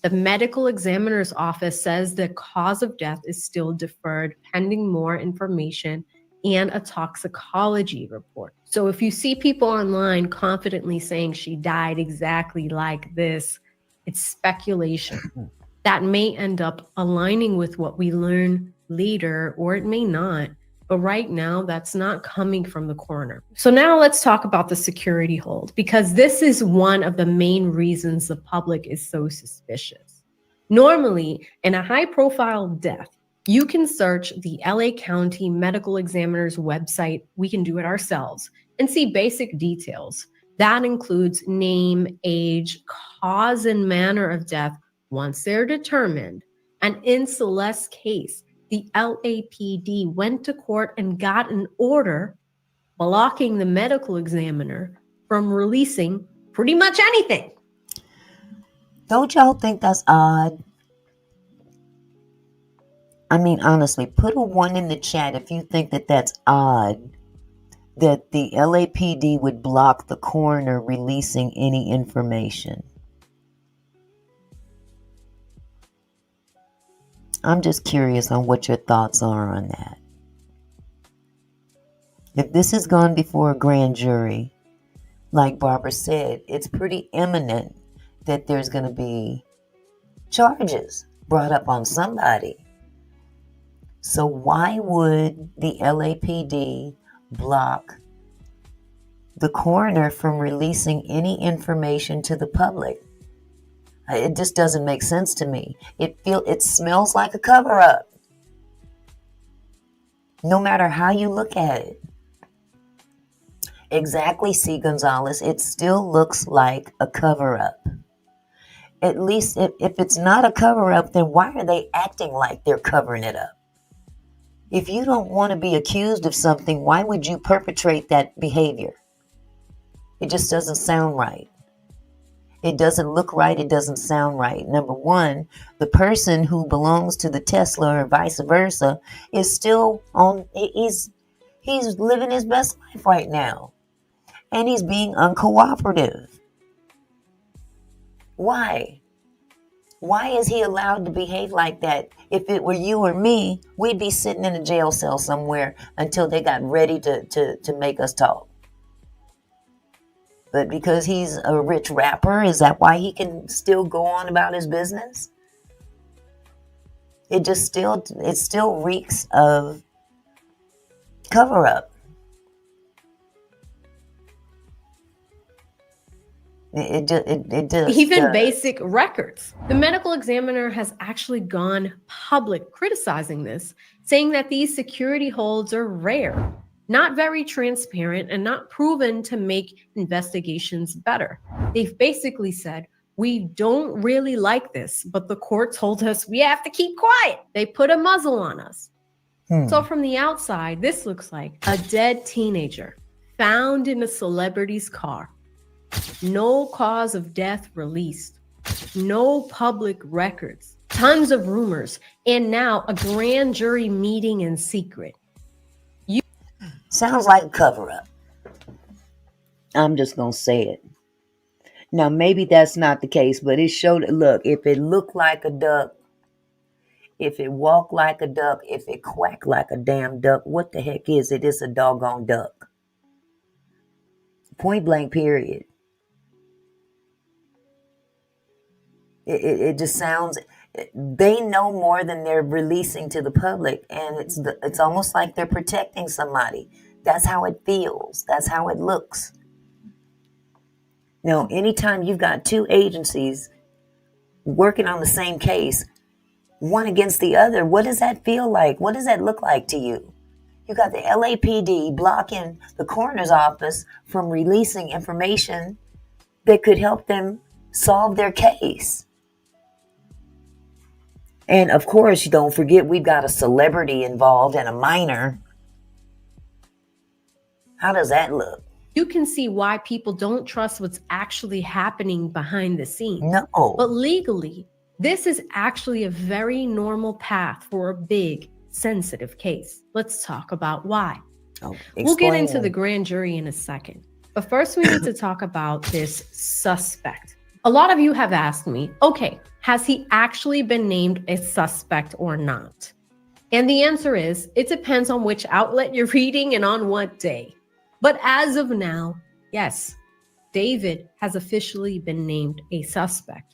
The medical examiner's office says the cause of death is still deferred pending more information and a toxicology report. So if you see people online confidently saying she died exactly like this, it's speculation. That may end up aligning with what we learn later, or it may not. But right now, that's not coming from the coroner. So now let's talk about the security hold, because this is one of the main reasons the public is so suspicious. Normally, in a high-profile death, you can search the LA County Medical Examiner's website. We can do it ourselves and see basic details. That includes name, age, cause, and manner of death once they're determined. And in Celeste's case, the LAPD went to court and got an order blocking the medical examiner from releasing pretty much anything. Don't y'all think that's odd? I mean, honestly, put a 1 in the chat if you think that that's odd that the LAPD would block the coroner releasing any information. I'm just curious on what your thoughts are on that. If this has gone before a grand jury, like Barbara said, it's pretty imminent that there's going to be charges brought up on somebody. So why would the LAPD block the coroner from releasing any information to the public? It just doesn't make sense to me. It smells like a cover-up. No matter how you look at it. Exactly, C. Gonzalez. It still looks like a cover-up. At least if it's not a cover-up, then why are they acting like they're covering it up? If you don't want to be accused of something, why would you perpetrate that behavior? It just doesn't sound right. It doesn't look right. It doesn't sound right. Number one, the person who belongs to the Tesla or vice versa is still on, he's living his best life right now. And he's being uncooperative. Why? Why is he allowed to behave like that? If it were you or me, we'd be sitting in a jail cell somewhere until they got ready to make us talk. But because he's a rich rapper, is that why he can still go on about his business? It still reeks of cover-up. It does. Even basic records. The medical examiner has actually gone public criticizing this, saying that these security holds are rare, not very transparent, and not proven to make investigations better. They've basically said, we don't really like this, but the court told us we have to keep quiet. They put a muzzle on us. So from the outside, this looks like a dead teenager found in a celebrity's car. No cause of death released. No public records. Tons of rumors. And now a grand jury meeting in secret. Sounds like a cover-up. I'm just going to say it. Now, maybe that's not the case, but it showed, look, if it looked like a duck, if it walked like a duck, if it quacked like a damn duck, what the heck is it? It's a doggone duck. Point blank, period. It just sounds, they know more than they're releasing to the public, and it's almost like they're protecting somebody. That's how it feels. That's how it looks. Now, anytime you've got two agencies working on the same case, one against the other, what does that feel like? What does that look like to you? You got the LAPD blocking the coroner's office from releasing information that could help them solve their case. And of course, don't forget, we've got a celebrity involved and a minor. How does that look? You can see why people don't trust what's actually happening behind the scenes. No. But legally, this is actually a very normal path for a big, sensitive case. Let's talk about why. We'll get into the grand jury in a second. But first, we need to talk about this suspect. A lot of you have asked me, okay, has he actually been named a suspect or not? And the answer is, it depends on which outlet you're reading and on what day. But as of now, yes, David has officially been named a suspect.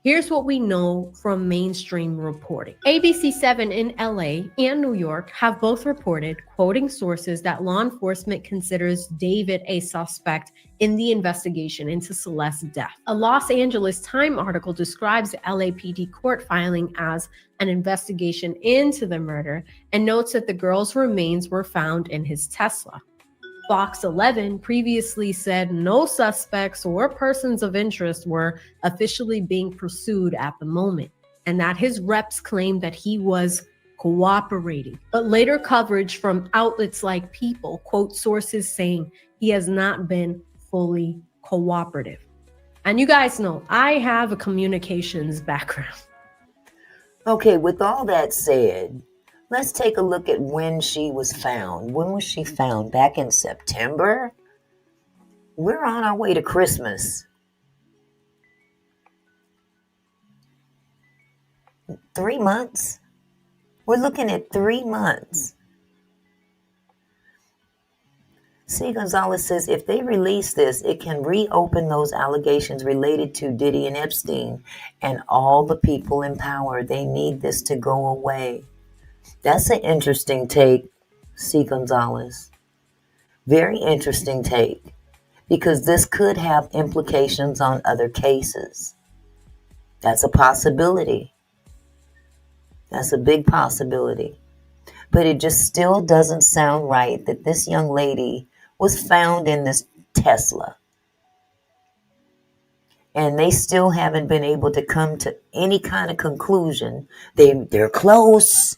Here's what we know from mainstream reporting. ABC7 in LA and New York have both reported, quoting sources, that law enforcement considers David a suspect in the investigation into Celeste's death. A Los Angeles Times article describes the LAPD court filing as an investigation into the murder and notes that the girl's remains were found in his Tesla. Fox 11 previously said no suspects or persons of interest were officially being pursued at the moment, and that his reps claimed that he was cooperating. But later coverage from outlets like People quote sources saying he has not been fully cooperative. And you guys know I have a communications background. Okay, with all that said, let's take a look at when she was found. When was she found? Back in September? We're on our way to Christmas. 3 months? We're looking at 3 months. C. Gonzalez says if they release this, it can reopen those allegations related to Diddy and Epstein and all the people in power. They need this to go away. That's an interesting take, C. Gonzalez. Very interesting take, because this could have implications on other cases. That's a possibility. That's a big possibility. But it just still doesn't sound right that this young lady was found in this Tesla. And they still haven't been able to come to any kind of conclusion. They're close.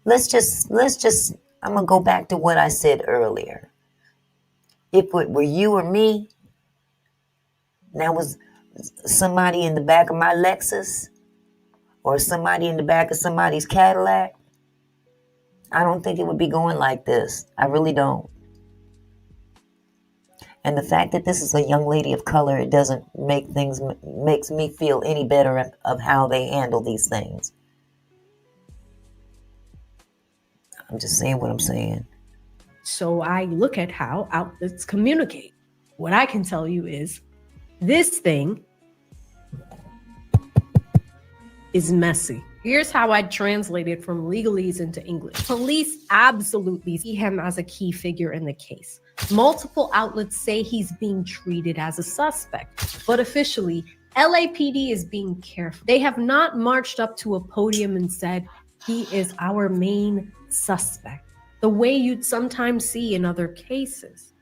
Let's just, I'm going to go back to what I said earlier. If it were you or me, that was somebody in the back of my Lexus or somebody in the back of somebody's Cadillac, I don't think it would be going like this. I really don't. And the fact that this is a young lady of color, it doesn't makes me feel any better of how they handle these things. I'm just saying what I'm saying. So I look at how outlets communicate. What I can tell you is this thing is messy. Here's how I'd translate it from legalese into English. Police absolutely see him as a key figure in the case. Multiple outlets say he's being treated as a suspect, but officially, LAPD is being careful. They have not marched up to a podium and said, he is our main suspect, the way you'd sometimes see in other cases.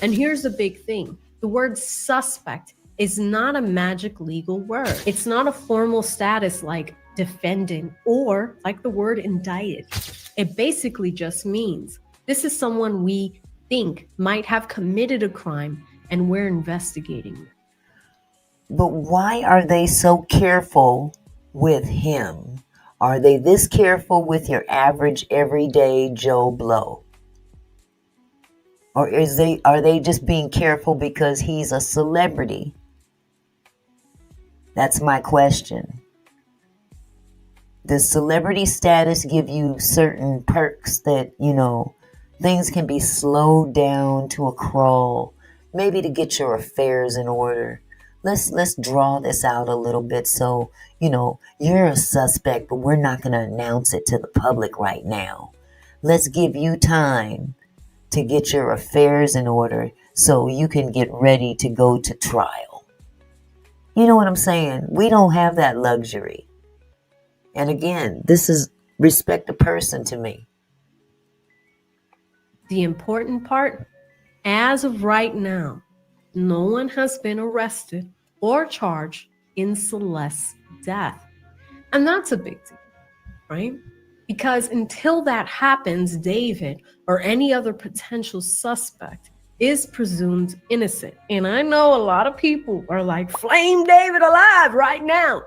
And here's the big thing. The word suspect is not a magic legal word. It's not a formal status like defendant or like the word indicted. It basically just means this is someone we think might have committed a crime and we're investigating. But why are they so careful with him? Are they this careful with your average everyday Joe Blow? Or are they just being careful because he's a celebrity? That's my question. Does celebrity status give you certain perks that, things can be slowed down to a crawl, maybe to get your affairs in order? let's draw this out a little bit. So, you're a suspect, but we're not going to announce it to the public right now. Let's give you time to get your affairs in order so you can get ready to go to trial. You know what I'm saying? We don't have that luxury. And again, this is respect a person to me. The important part, as of right now, no one has been arrested or charged in Celeste's death. And that's a big deal, right? Because until that happens, David or any other potential suspect is presumed innocent. And I know a lot of people are like, flame David alive right now.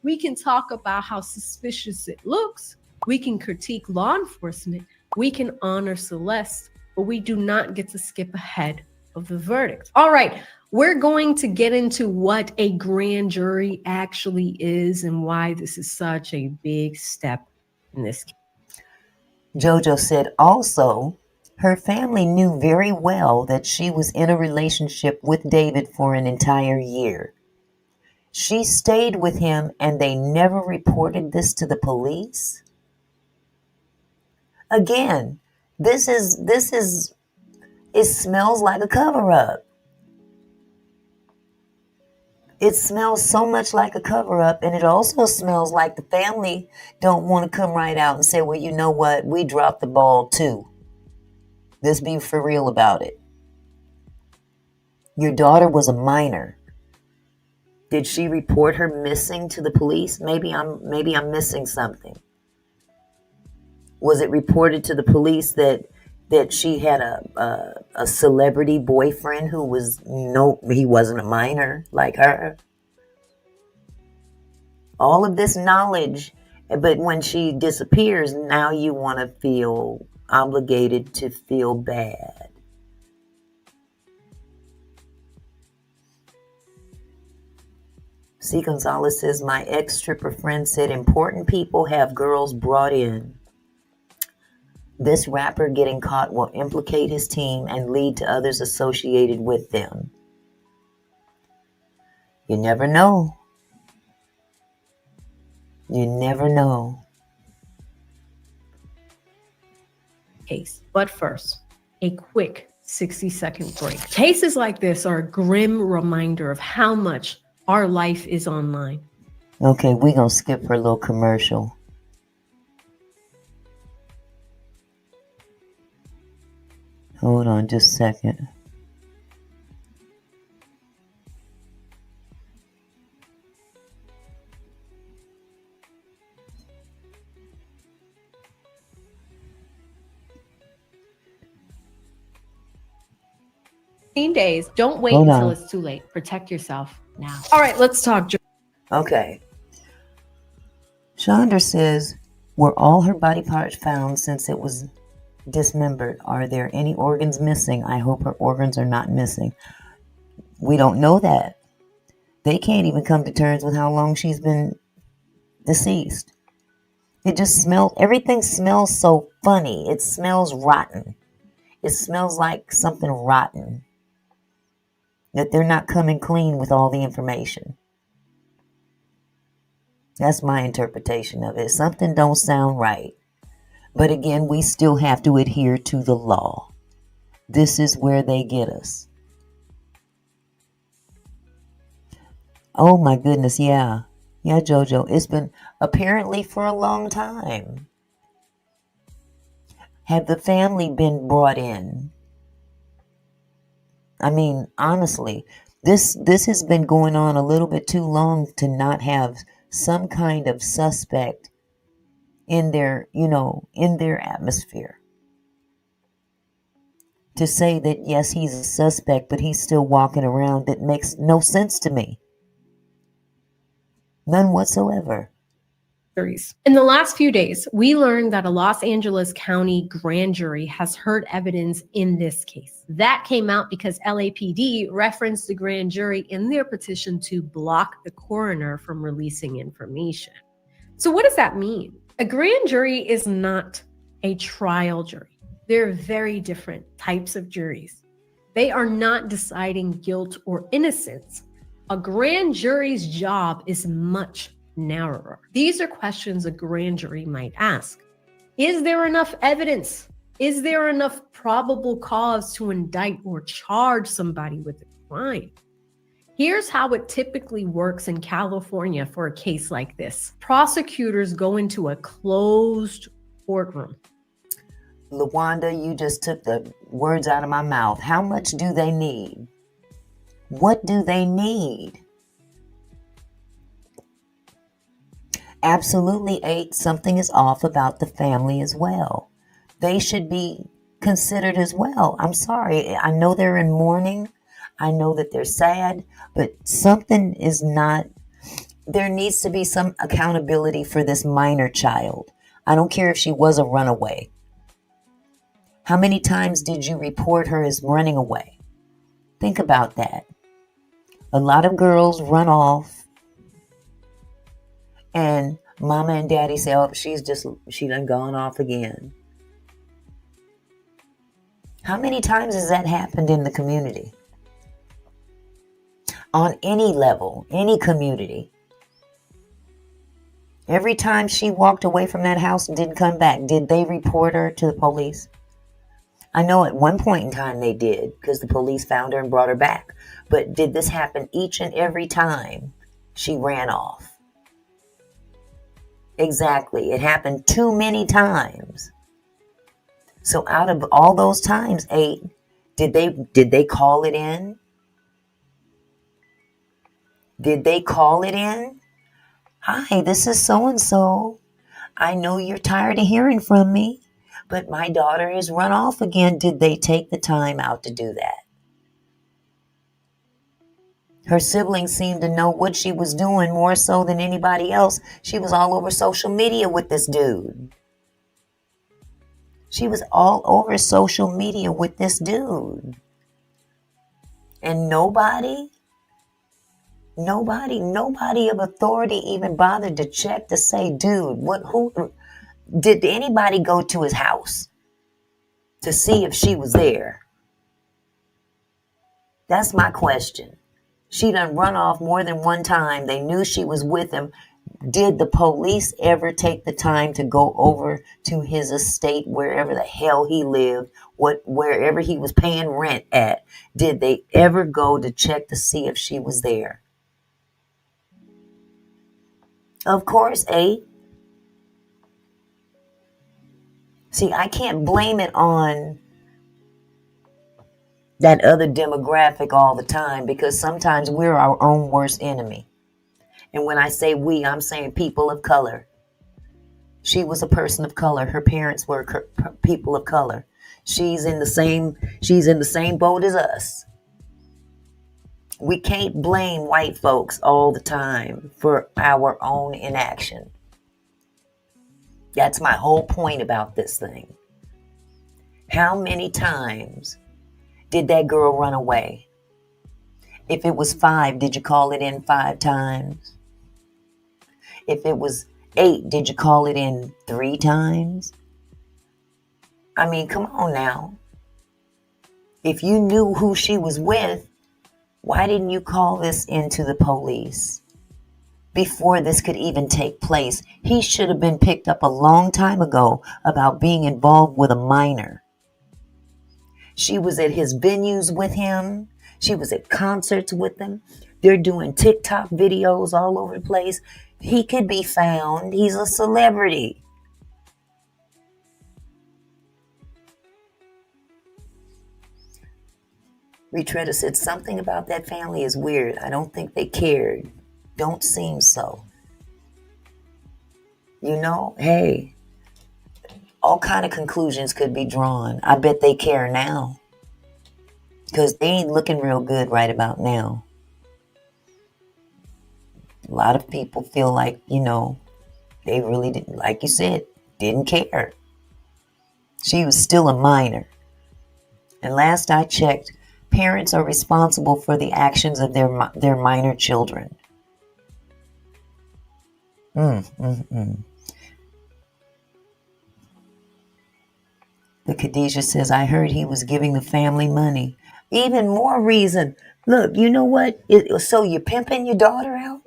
We can talk about how suspicious it looks. We can critique law enforcement. We can honor Celeste, but we do not get to skip ahead of the verdict. All right, we're going to get into what a grand jury actually is and why this is such a big step in this case. JoJo said also, her family knew very well that she was in a relationship with David for an entire year. She stayed with him and they never reported this to the police. Again, it smells like a cover-up. It smells so much like a cover-up, and it also smells like the family don't want to come right out and say, well, you know what? We dropped the ball too. Let's be for real about it. Your daughter was a minor. Did she report her missing to the police? Maybe I'm missing something. Was it reported to the police that she had a celebrity boyfriend who he wasn't a minor like her? All of this knowledge, but when she disappears, now you want to feel obligated to feel bad. C. Gonzalez says, my ex-stripper friend said important people have girls brought in. This rapper getting caught will implicate his team and lead to others associated with them. You never know. You never know. Case. But first, a quick 60-second break. Cases like this are a grim reminder of how much our life is online. Okay, we're going to skip for a little commercial. Hold on just a second. Days. Don't wait Hold until on. it's too late. Protect yourself now. All right, let's talk. Okay. Chandra says, were all her body parts found since it was dismembered? Are there any organs missing? I hope her organs are not missing. We don't know that. They can't even come to terms with how long she's been deceased. It just smells, everything smells so funny. It smells rotten. It smells like something rotten. That they're not coming clean with all the information. That's my interpretation of it. Something don't sound right. But again, we still have to adhere to the law. This is where they get us. Oh my goodness, yeah. Yeah, JoJo. It's been apparently for a long time. Have the family been brought in? I mean, honestly, this has been going on a little bit too long to not have some kind of suspect in their, in their atmosphere. To say that, yes, he's a suspect, but he's still walking around, that makes no sense to me. None whatsoever. In the last few days, we learned that a Los Angeles County grand jury has heard evidence in this case. That came out because LAPD referenced the grand jury in their petition to block the coroner from releasing information. So what does that mean? A grand jury is not a trial jury. They're very different types of juries. They are not deciding guilt or innocence. A grand jury's job is much narrower. These are questions a grand jury might ask. Is there enough evidence? Is there enough probable cause to indict or charge somebody with a crime? Here's how it typically works in California for a case like this. Prosecutors go into a closed courtroom. LaWanda, you just took the words out of my mouth. How much do they need? What do they need? Absolutely, 8, something is off about the family as well. They should be considered as well. I'm sorry. I know they're in mourning. I know that they're sad, but something is not. There needs to be some accountability for this minor child. I don't care if she was a runaway. How many times did you report her as running away? Think about that. A lot of girls run off and mama and daddy say, oh, she done gone off again. How many times has that happened in the community? On any level, any community. Every time she walked away from that house and didn't come back, did they report her to the police? I know at one point in time they did, because the police found her and brought her back. But did this happen each and every time she ran off? Exactly. It happened too many times. So out of all those times, 8, did they call it in? Did they call it in? Hi, this is so-and-so. I know you're tired of hearing from me, but my daughter has run off again. Did they take the time out to do that? Her siblings seemed to know what she was doing more so than anybody else. She was all over social media with this dude. She was all over social media with this dude. And nobody of authority even bothered to check to say, dude, who did anybody go to his house to see if she was there? That's my question. She done run off more than one time. They knew she was with him. Did the police ever take the time to go over to his estate, wherever the hell he lived, wherever he was paying rent at? Did they ever go to check to see if she was there? Of course, 8. See, I can't blame it on that other demographic all the time, because sometimes we're our own worst enemy. And when I say we, I'm saying people of color. She was a person of color. Her parents were people of color. She's in the same boat as us. We can't blame white folks all the time for our own inaction. That's my whole point about this thing. How many times did that girl run away? If it was 5, did you call it in 5 times? If it was 8, did you call it in 3 times? I mean, come on now. If you knew who she was with, why didn't you call this into the police before this could even take place? He should have been picked up a long time ago about being involved with a minor. She was at his venues with him. She was at concerts with him. They're doing TikTok videos all over the place. He could be found. He's a celebrity. Retretta said something about that family is weird. I don't think they cared. Don't seem so. You know, hey, all kind of conclusions could be drawn. I bet they care now, because they ain't looking real good right about now. A lot of people feel like, they really didn't, like you said, didn't care. She was still a minor. And last I checked, parents are responsible for the actions of their minor children. The Khadijah says, I heard he was giving the family money. Even more reason. Look, you know what? So you're pimping your daughter out?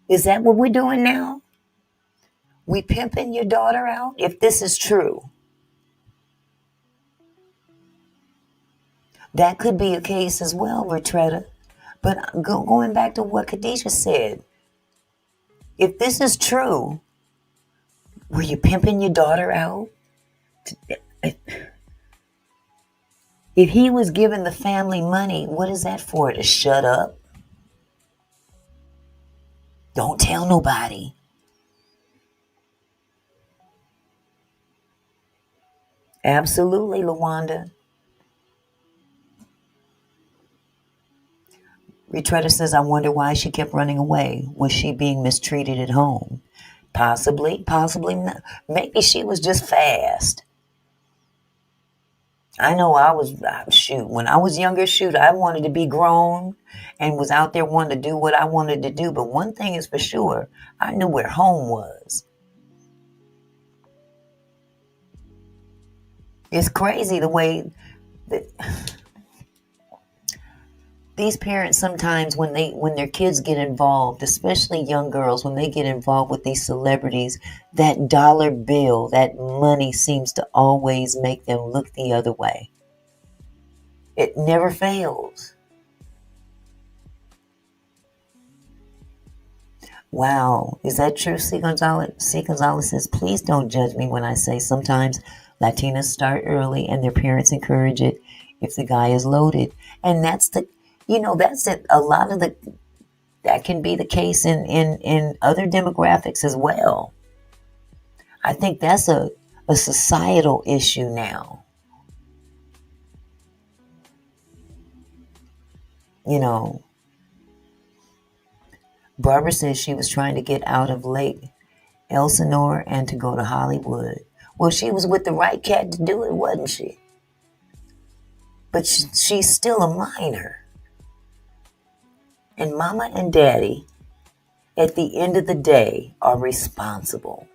Is that what we're doing now? We pimping your daughter out? If this is true, that could be a case as well, Retretta. But going back to what Khadijah said, if this is true, were you pimping your daughter out? If he was giving the family money, what is that for? To shut up? Don't tell nobody. Absolutely, LaWanda. Retretta says, I wonder why she kept running away. Was she being mistreated at home? Possibly not. Maybe she was just fast. I know I was, when I was younger, I wanted to be grown and was out there wanting to do what I wanted to do. But one thing is for sure, I knew where home was. It's crazy the way that these parents sometimes, when their kids get involved, especially young girls, when they get involved with these celebrities, that dollar bill, that money seems to always make them look the other way. It never fails. Wow, is that true? C. Gonzalez says, please don't judge me when I say sometimes Latinas start early and their parents encourage it if the guy is loaded. And that's it. A lot of that can be the case in other demographics as well. I think that's a societal issue now. Barbara says she was trying to get out of Lake Elsinore and to go to Hollywood. Well, she was with the right cat to do it, wasn't she? But she's still a minor. And mama and daddy, at the end of the day, are responsible.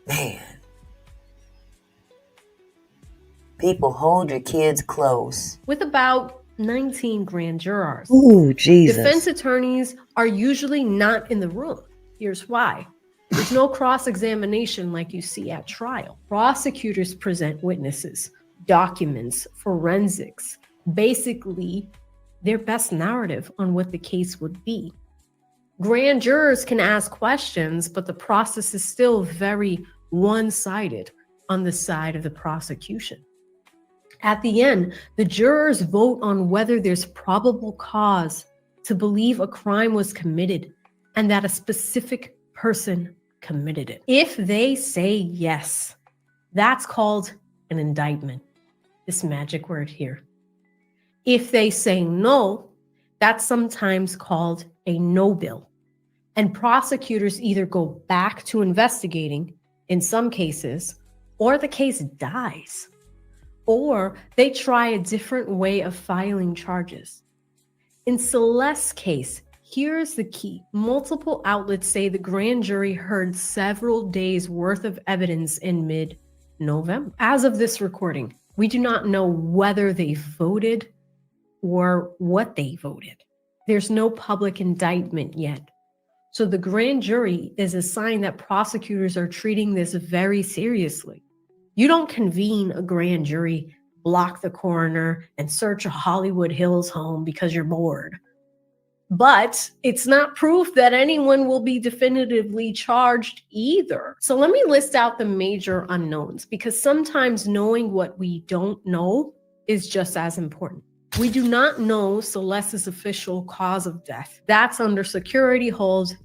Man. People, hold your kids close. With about 19 grand jurors. Ooh, Jesus. Defense attorneys are usually not in the room. Here's why. There's no cross-examination like you see at trial. Prosecutors present witnesses, documents, forensics, basically their best narrative on what the case would be. Grand jurors can ask questions, but the process is still very one-sided on the side of the prosecution. At the end, the jurors vote on whether there's probable cause to believe a crime was committed and that a specific person committed it. If they say yes, that's called an indictment, this magic word here. If they say no, that's sometimes called a no bill. And prosecutors either go back to investigating in some cases, or the case dies, or they try a different way of filing charges. In Celeste's case, here's the key. Multiple outlets say the grand jury heard several days worth of evidence in mid-November. As of this recording, we do not know whether they voted or what they voted. There's no public indictment yet. So the grand jury is a sign that prosecutors are treating this very seriously. You don't convene a grand jury, block the coroner, and search a Hollywood Hills home because you're bored. But it's not proof that anyone will be definitively charged either. So let me list out the major unknowns, because sometimes knowing what we don't know is just as important. We do not know Celeste's official cause of death. That's under security hold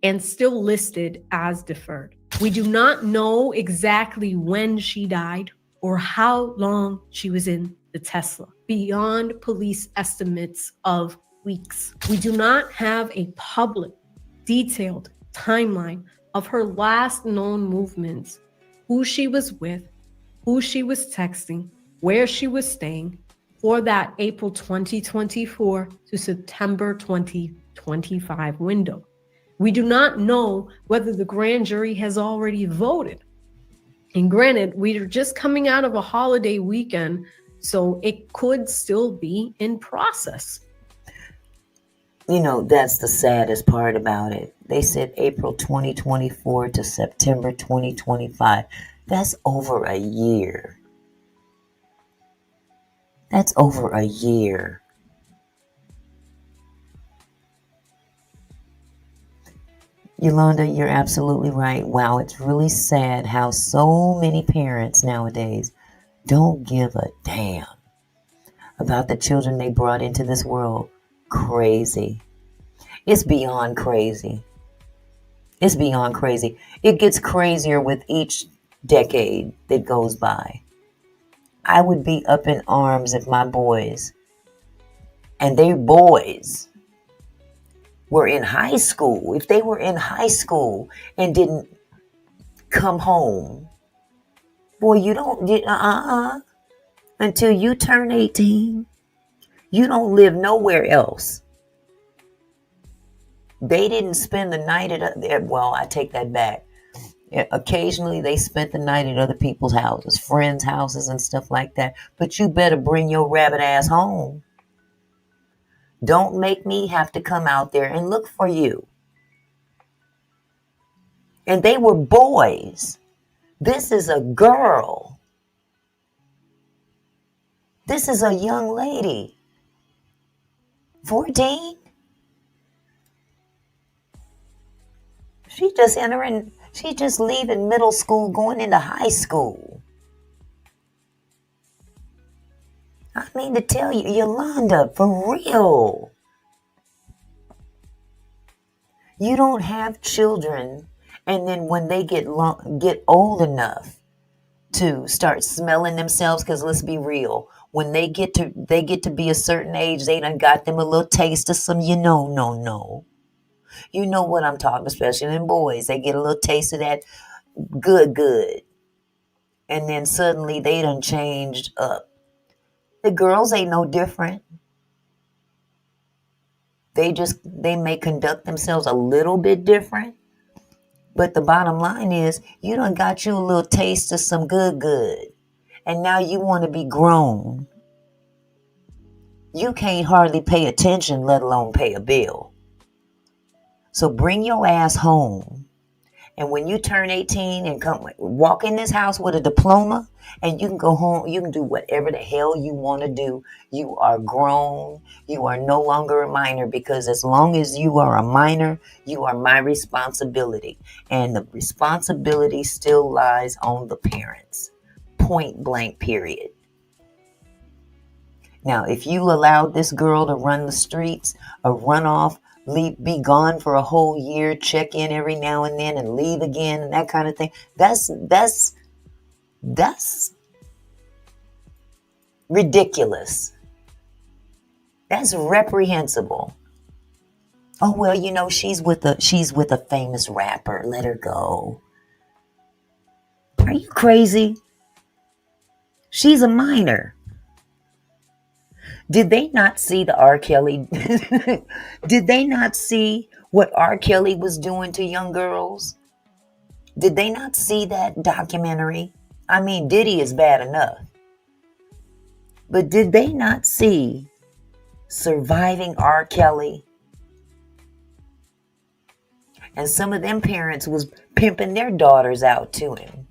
and still listed as deferred. We do not know exactly when she died or how long she was in the Tesla, beyond police estimates of weeks. We do not have a public, detailed timeline of her last known movements, who she was with, who she was texting, where she was staying, for that April 2024 to September 2025 window. We do not know whether the grand jury has already voted. And granted, we are just coming out of a holiday weekend, So it could still be in process. You know, that's the saddest part about it. They said April 2024 to September 2025. That's over a year. That's over a year. Yolanda, you're absolutely right. Wow, it's really sad how so many parents nowadays don't give a damn about the children they brought into this world. Crazy. It's beyond crazy. It's beyond crazy. It gets crazier with each decade that goes by. I would be up in arms if my boys, and they boys, were in high school. If they were in high school and didn't come home, boy, you don't, until you turn 18, you don't live nowhere else. They didn't spend the night at, well, I take that back. Occasionally they spent the night at other people's houses, friends' houses and stuff like that. But you better bring your rabbit ass home. Don't make me have to come out there and look for you. And they were boys. This is a girl. This is a young lady. 14? She's just leaving middle school, going into high school. I mean to tell you, Yolanda, for real. You don't have children, and then when they get old enough to start smelling themselves, because let's be real, when they get to be a certain age, they done got them a little taste of some, no. You know what I'm talking, especially in boys. They get a little taste of that good. And then suddenly they done changed up. The girls ain't no different. They may conduct themselves a little bit different. But the bottom line is, you done got you a little taste of some good. And now you want to be grown. You can't hardly pay attention, let alone pay a bill. So bring your ass home. And when you turn 18 and walk in this house with a diploma, and you can go home, you can do whatever the hell you want to do. You are grown. You are no longer a minor, because as long as you are a minor, you are my responsibility. And the responsibility still lies on the parents. Point blank, period. Now, if you allowed this girl to run the streets or run off, be gone for a whole year, check in every now and then and leave again and that kind of thing, that's ridiculous. That's reprehensible. Oh, well, she's with a famous rapper. Let her go. Are you crazy? She's a minor. Did they not see the R. Kelly? Did they not see what R. Kelly was doing to young girls? Did they not see that documentary? I mean, Diddy is bad enough. But did they not see Surviving R. Kelly? And some of them parents was pimping their daughters out to him.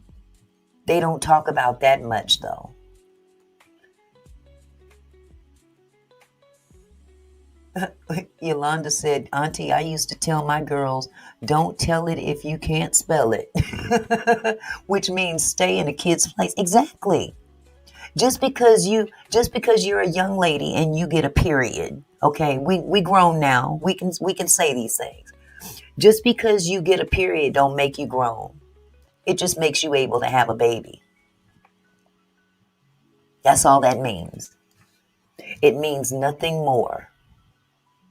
They don't talk about that much, though. Yolanda said, Auntie, I used to tell my girls, don't tell it if you can't spell it. Which means stay in a kid's place. Exactly. Just because you're a young lady and you get a period, okay, we grown now. We can say these things. Just because you get a period don't make you grown. It just makes you able to have a baby. That's all that means. It means nothing more.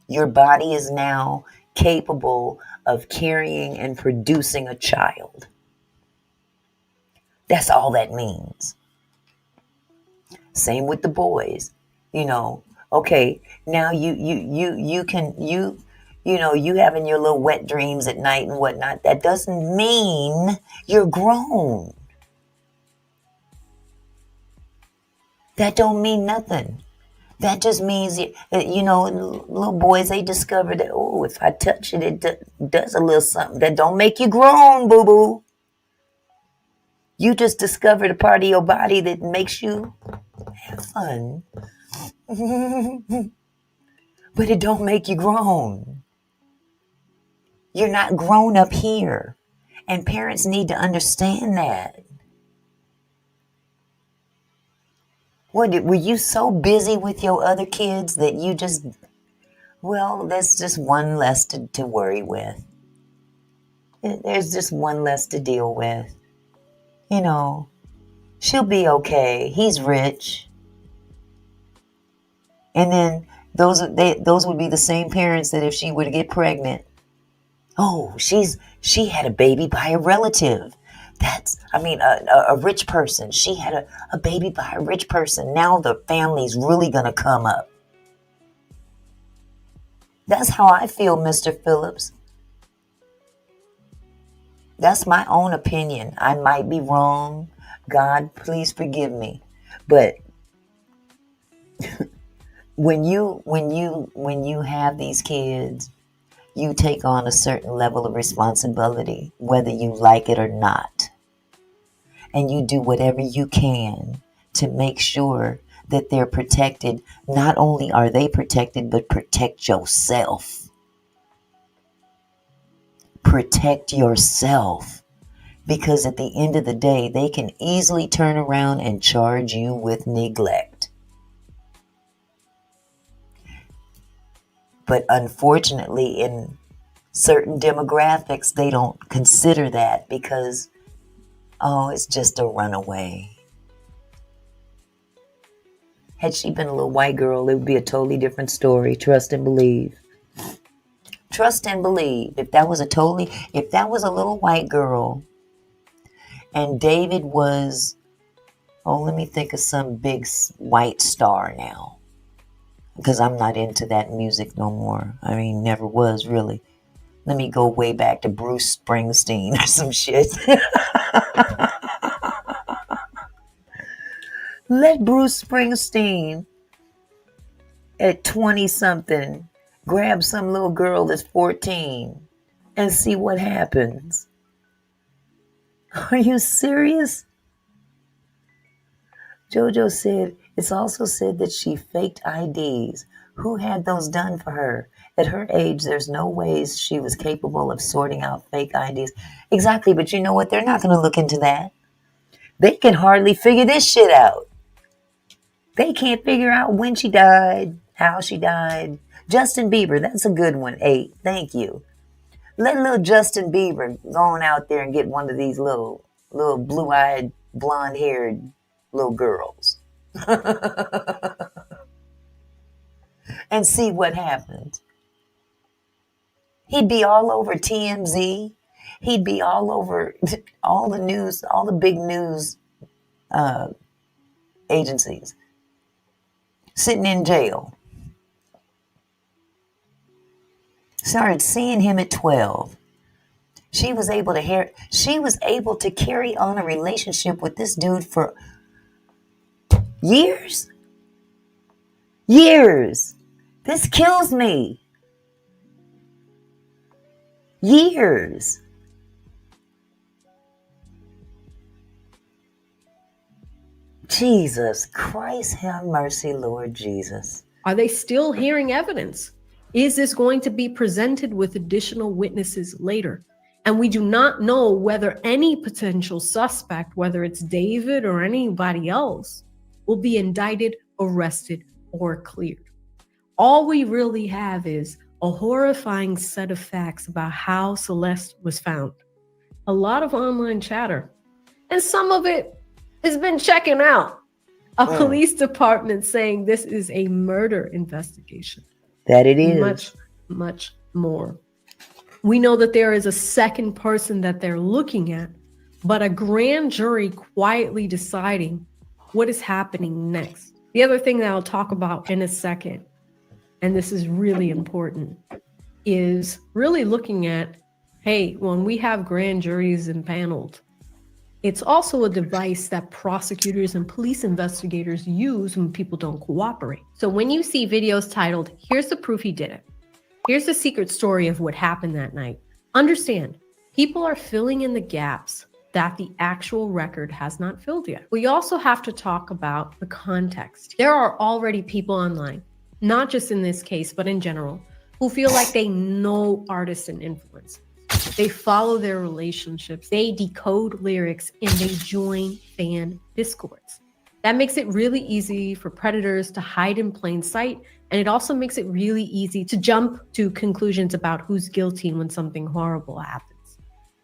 Your body is now capable of carrying and producing a child. That's all that means. Same with the boys. Okay, now you having your little wet dreams at night and whatnot. That doesn't mean you're grown. That don't mean nothing. That just means, little boys, they discover that, oh, if I touch it, does a little something. That don't make you grown, boo-boo. You just discovered a part of your body that makes you have fun. But it don't make you grown. You're not grown up here. And parents need to understand that. What, were you so busy with your other kids that you just, well, that's just one less to worry with. There's just one less to deal with. She'll be okay. He's rich. And then those would be the same parents that if she were to get pregnant, oh, she had a baby by a relative. A rich person. She had a baby by a rich person. Now the family's really going to come up. That's how I feel, Mr. Phillips. That's my own opinion. I might be wrong. God, please forgive me. But when you have these kids, you take on a certain level of responsibility, whether you like it or not. And you do whatever you can to make sure that they're protected. Not only are they protected, but protect yourself. Protect yourself. Because at the end of the day, they can easily turn around and charge you with neglect. But unfortunately, in certain demographics, they don't consider that because, oh, it's just a runaway. Had she been a little white girl, it would be a totally different story. Trust and believe. Trust and believe. If that was a little white girl, and David was, let me think of some big white star now. Because I'm not into that music no more. I mean, never was really. Let me go way back to Bruce Springsteen or some shit. Let Bruce Springsteen at 20-something grab some little girl that's 14 and see what happens. Are you serious? JoJo said, it's also said that she faked IDs. Who had those done for her? At her age, there's no ways she was capable of sorting out fake IDs. Exactly, but you know what? They're not going to look into that. They can hardly figure this shit out. They can't figure out when she died, how she died. Justin Bieber, that's a good one. 8, thank you. Let little Justin Bieber go on out there and get one of these little blue-eyed, blonde-haired little girls. And see what happens. He'd be all over TMZ. He'd be all over all the news, all the big news agencies. Sitting in jail. Started seeing him at 12. She was able to carry on a relationship with this dude for years. Years. This kills me. Years. Jesus Christ, have mercy, Lord Jesus. Are they still hearing evidence? Is this going to be presented with additional witnesses later? And we do not know whether any potential suspect, whether it's David or anybody else, will be indicted, arrested, or cleared. All we really have is a horrifying set of facts about how Celeste was found. A lot of online chatter. And some of it has been checking out. A police department saying this is a murder investigation. That it is. Much, much more. We know that there is a second person that they're looking at, but a grand jury quietly deciding what is happening next. The other thing that I'll talk about in a second, and this is really important, is really looking at, hey, when we have grand juries impaneled, It's also a device that prosecutors and police investigators use when people don't cooperate. So when you see videos titled, "Here's the proof he did it," "Here's the secret story of what happened that night," understand, people are filling in the gaps that the actual record has not filled yet. We also have to talk about the context. There are already people online, not just in this case, but in general, who feel like they know artists and influencers. They follow their relationships, they decode lyrics, and they join fan discords. That makes it really easy for predators to hide in plain sight, and it also makes it really easy to jump to conclusions about who's guilty when something horrible happens.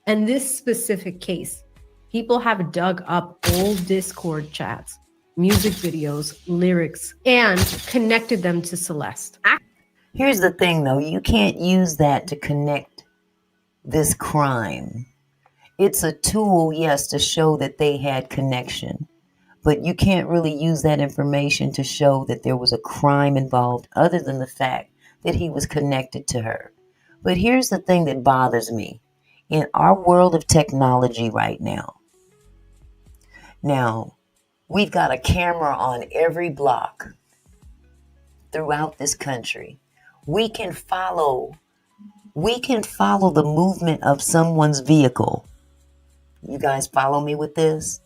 In this specific case, people have dug up old Discord chats, music videos, lyrics, and connected them to Celeste. Here's the thing, though. You can't use that to connect this crime. It's a tool, yes, to show that they had connection. But you can't really use that information to show that there was a crime involved other than the fact that he was connected to her. But here's the thing that bothers me. In our world of technology right now, we've got a camera on every block throughout this country. We can follow the movement of someone's vehicle. You guys follow me with this?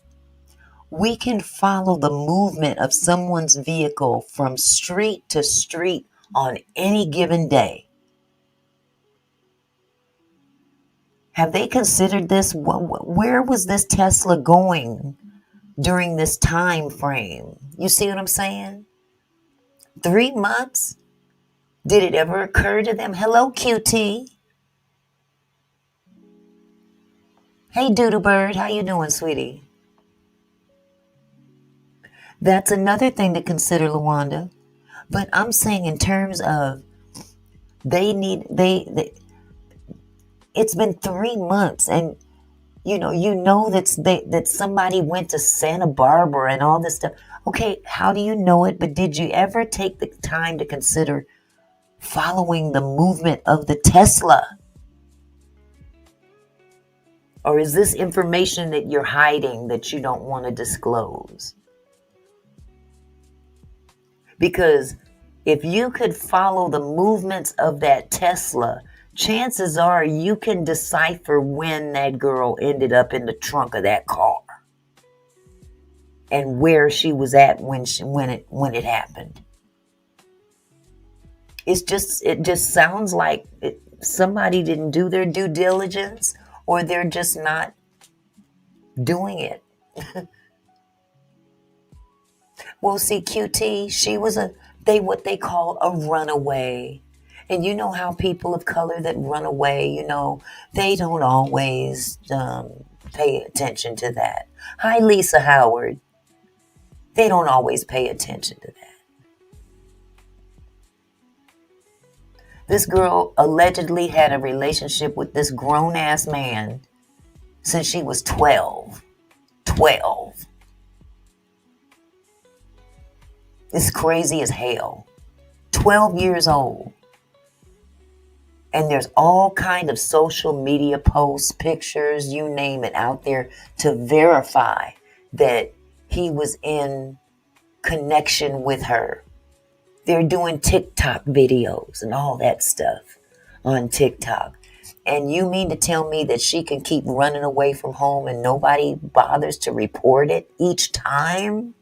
We can follow the movement of someone's vehicle from street to street on any given day. Have they considered this? Where was this Tesla going during this time frame? You see what I'm saying? 3 months? Did it ever occur to them? Hello, QT. Hey, Doodle Bird. How you doing, sweetie? That's another thing to consider, Lawanda. But I'm saying in terms of it's been 3 months, and you know that somebody went to Santa Barbara and all this stuff. Okay, how do you know it? But did you ever take the time to consider following the movement of the Tesla? Or is this information that you're hiding that you don't want to disclose? Because if you could follow the movements of that Tesla, chances are you can decipher when that girl ended up in the trunk of that car and where she was at when it happened. It just sounds like somebody didn't do their due diligence, or they're just not doing it. Well, see, QT, she was what they call a runaway. And you know how people of color that run away, they don't always pay attention to that. Hi, Lisa Howard. They don't always pay attention to that. This girl allegedly had a relationship with this grown-ass man since she was 12. 12. It's crazy as hell. 12 years old. And there's all kind of social media posts, pictures, you name it, out there to verify that he was in connection with her. They're doing TikTok videos and all that stuff on TikTok. And you mean to tell me that she can keep running away from home and nobody bothers to report it each time?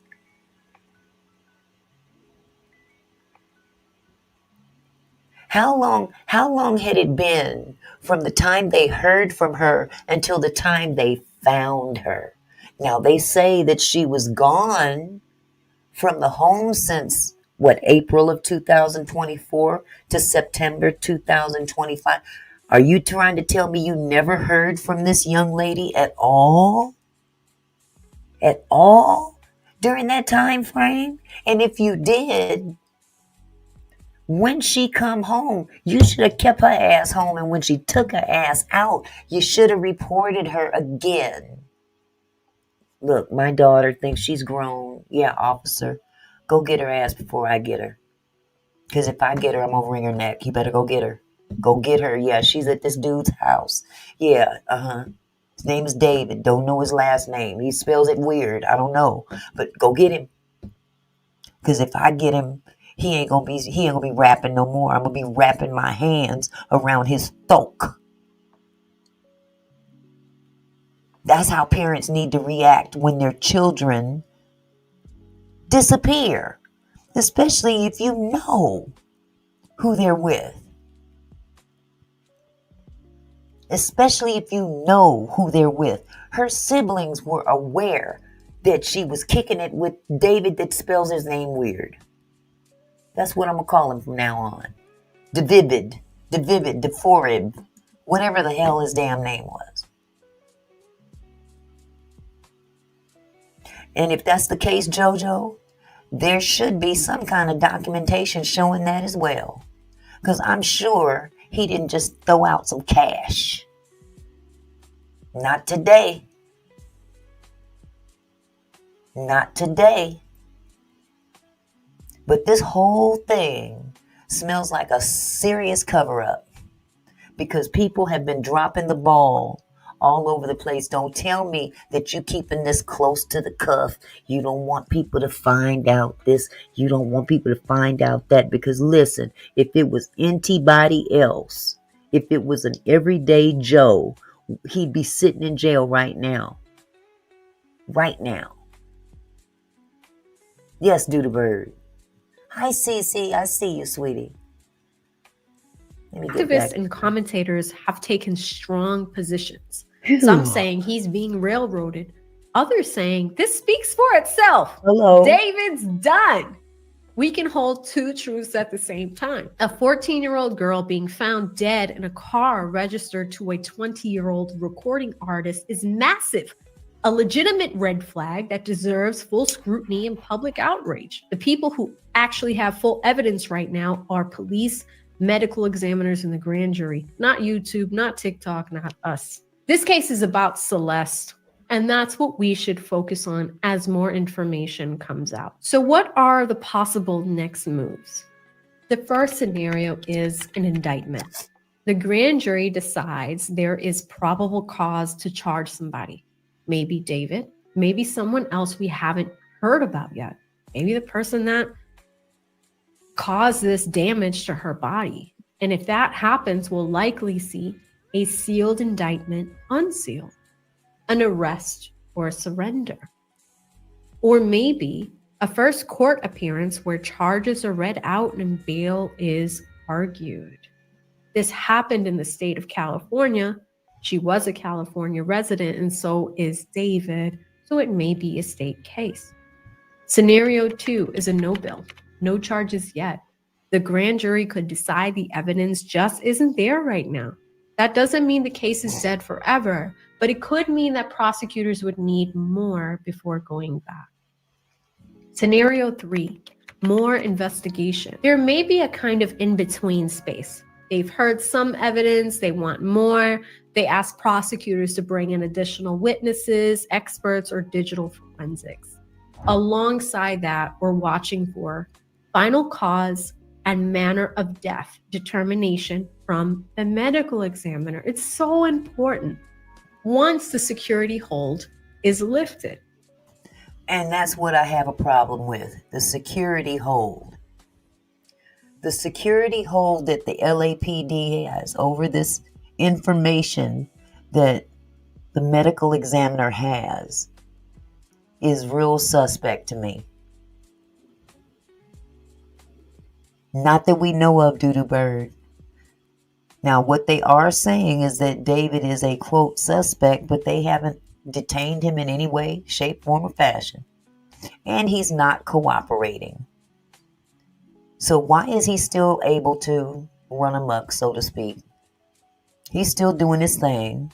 How long had it been from the time they heard from her until the time they found her? Now, they say that she was gone from the home since, April of 2024 to September 2025. Are you trying to tell me you never heard from this young lady at all? At all? During that time frame? And if you did, when she come home, you should have kept her ass home. And when she took her ass out, you should have reported her again. Look, my daughter thinks she's grown. Yeah, officer, go get her ass before I get her. Because if I get her, I'm going to wring her neck. You better go get her. Go get her. Yeah, she's at this dude's house. Yeah, His name is David. Don't know his last name. He spells it weird. I don't know. But go get him. Because if I get him, he ain't gonna be rapping no more. I'm gonna be wrapping my hands around his throat. That's how parents need to react when their children disappear. Especially if you know who they're with. Especially if you know who they're with. Her siblings were aware that she was kicking it with David that spells his name weird. That's what I'm going to call him from now on. DeForib, whatever the hell his damn name was. And if that's the case, JoJo, there should be some kind of documentation showing that as well. Because I'm sure he didn't just throw out some cash. Not today. Not today. But this whole thing smells like a serious cover-up. Because people have been dropping the ball all over the place. Don't tell me that you're keeping this close to the cuff. You don't want people to find out this. You don't want people to find out that. Because listen, if it was anybody else, if it was an everyday Joe, he'd be sitting in jail right now. Right now. Yes, Do the Bird. Hi, Cece. I see you, sweetie. Activists and commentators have taken strong positions. Some saying he's being railroaded. Others saying this speaks for itself. Hello. David's done. We can hold two truths at the same time. A 14-year-old girl being found dead in a car registered to a 20-year-old recording artist is massive. A legitimate red flag that deserves full scrutiny and public outrage. The people who actually have full evidence right now are police, medical examiners, and the grand jury. Not YouTube, not TikTok, not us. This case is about Celeste, and that's what we should focus on as more information comes out. So what are the possible next moves? The first scenario is an indictment. The grand jury decides there is probable cause to charge somebody. Maybe David, maybe someone else we haven't heard about yet. Maybe the person that caused this damage to her body. And if that happens, we'll likely see a sealed indictment unsealed, an arrest or a surrender, or maybe a first court appearance where charges are read out and bail is argued. This happened in the state of California. She was a California resident, and so is David, so it may be a state case. Scenario 2 is a no bill, no charges yet. The grand jury could decide the evidence just isn't there right now. That doesn't mean the case is dead forever, but it could mean that prosecutors would need more before going back. Scenario 3, more investigation. There may be a kind of in-between space. They've heard some evidence, they want more. They ask prosecutors to bring in additional witnesses, experts, or digital forensics. Alongside that, we're watching for final cause and manner of death determination from the medical examiner. It's so important once the security hold is lifted. And that's what I have a problem with, the security hold. The security hold that the LAPD has over this information that the medical examiner has is real suspect to me. Not that we know of, Doodoo Bird. Now, what they are saying is that David is a, quote, suspect, but they haven't detained him in any way, shape, form, or fashion. And he's not cooperating. So why is he still able to run amok, so to speak? He's still doing his thing.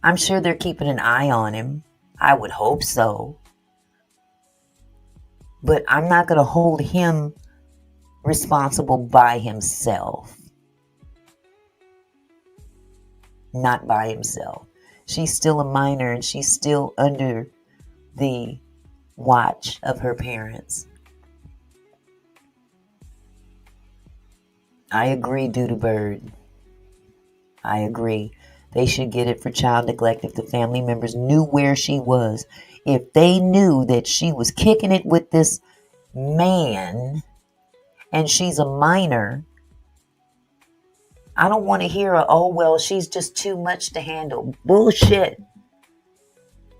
I'm sure they're keeping an eye on him. I would hope so. But I'm not going to hold him responsible by himself. Not by himself. She's still a minor and she's still under the watch of her parents. I agree, Doodoo Bird. I agree. They should get it for child neglect if the family members knew where she was. If they knew that she was kicking it with this man and she's a minor, I don't want to hear oh, well, she's just too much to handle. Bullshit.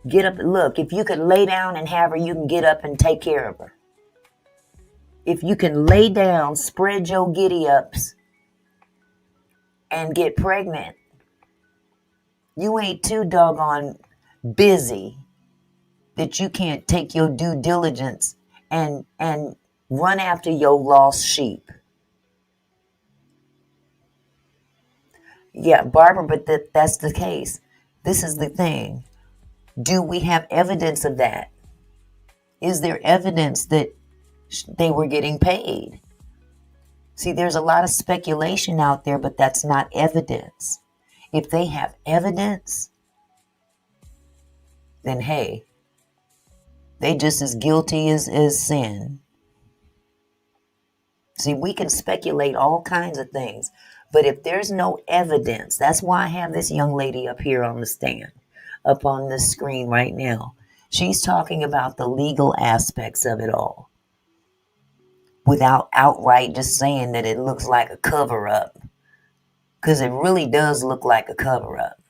Get up. Look, if you could lay down and have her, you can get up and take care of her. If you can lay down, spread your giddy ups, and get pregnant, you ain't too doggone busy that you can't take your due diligence and run after your lost sheep. Yeah, Barbara, but that's the case. This is the thing. Do we have evidence of that? Is there evidence that they were getting paid? See, there's a lot of speculation out there, but that's not evidence. If they have evidence, then hey, they just as guilty as sin. See, we can speculate all kinds of things, but if there's no evidence, that's why I have this young lady up here on the stand, up on the screen right now. She's talking about the legal aspects of it all without outright just saying that it looks like a cover-up, because it really does look like a cover-up.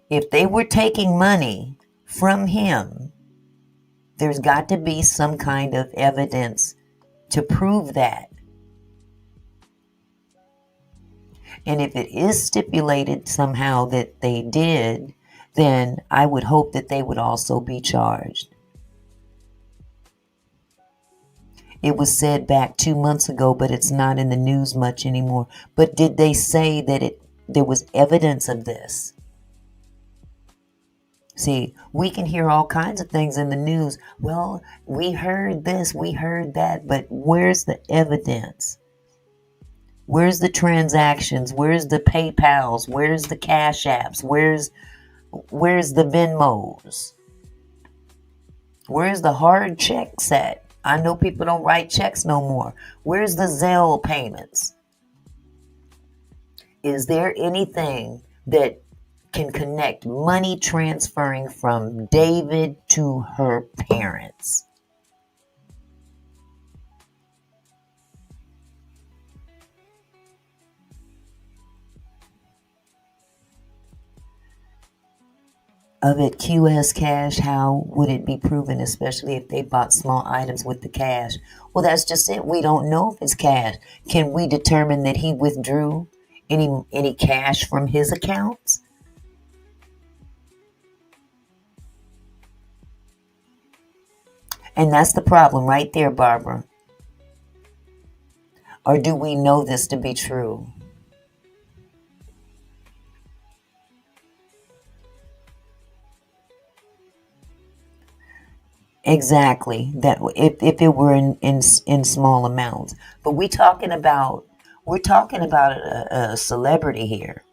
If they were taking money from him, there's got to be some kind of evidence to prove that. And if it is stipulated somehow that they did, then I would hope that they would also be charged. It was said back 2 months ago, but it's not in the news much anymore. But did they say that there was evidence of this? See, we can hear all kinds of things in the news. Well, we heard this, we heard that, but where's the evidence? Where's the transactions? Where's the PayPals? Where's the Cash Apps? Where's the Venmos? Where's the hard check set? I know people don't write checks no more. Where's the Zelle payments? Is there anything that can connect money transferring from David to her parents? Of it, QS cash, how would it be proven, especially if they bought small items with the cash? Well, that's just it. We don't know if it's cash. Can we determine that he withdrew any cash from his accounts? And that's the problem right there, Barbara. Or do we know this to be true? Exactly. That if it were in small amounts, but we're talking about a celebrity here.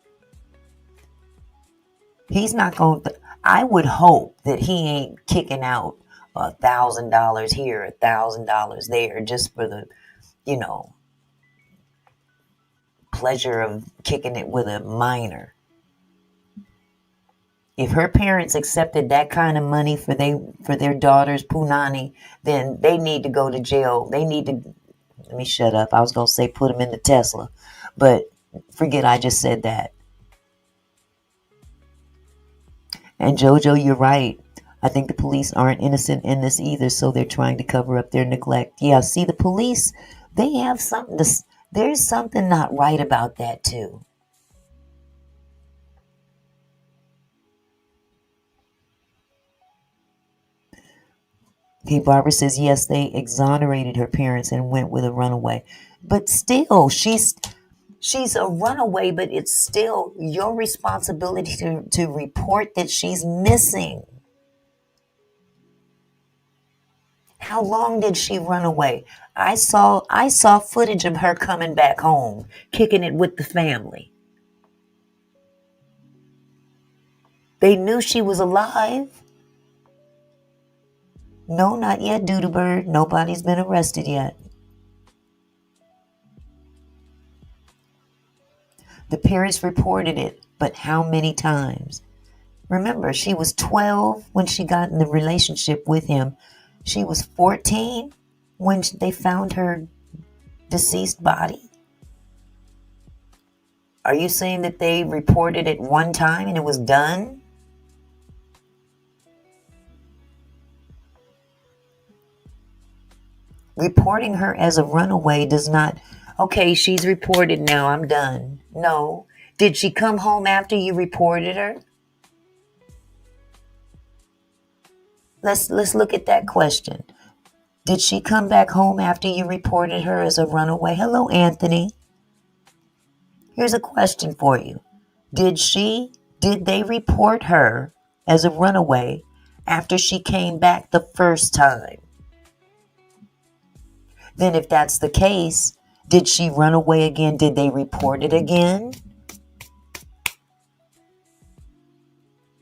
He's not going to. I would hope that he ain't kicking out $1,000 here, $1,000 there, just for the, pleasure of kicking it with a minor. If her parents accepted that kind of money for their daughter's punani, then they need to go to jail. They need to. Let me shut up. I was gonna say put them in the Tesla, but forget I just said that. And JoJo, you're right. I think the police aren't innocent in this either, so they're trying to cover up their neglect. Yeah, see, the police, they have something to. There's something not right about that too. Okay, Barbara says, yes, they exonerated her parents and went with a runaway. But still, she's a runaway, but it's still your responsibility to report that she's missing. How long did she run away? I saw footage of her coming back home, kicking it with the family. They knew she was alive. No, not yet, Doodlebird. Nobody's been arrested yet. The parents reported it, but how many times? Remember, she was 12 when she got in the relationship with him. She was 14 when they found her deceased body. Are you saying that they reported it one time and it was done? Reporting her as a runaway does not, okay, she's reported now, I'm done. No. Did she come home after you reported her? Let's look at that question. Did she come back home after you reported her as a runaway? Hello, Anthony. Here's a question for you. Did they report her as a runaway after she came back the first time? Then if that's the case, did she run away again? Did they report it again?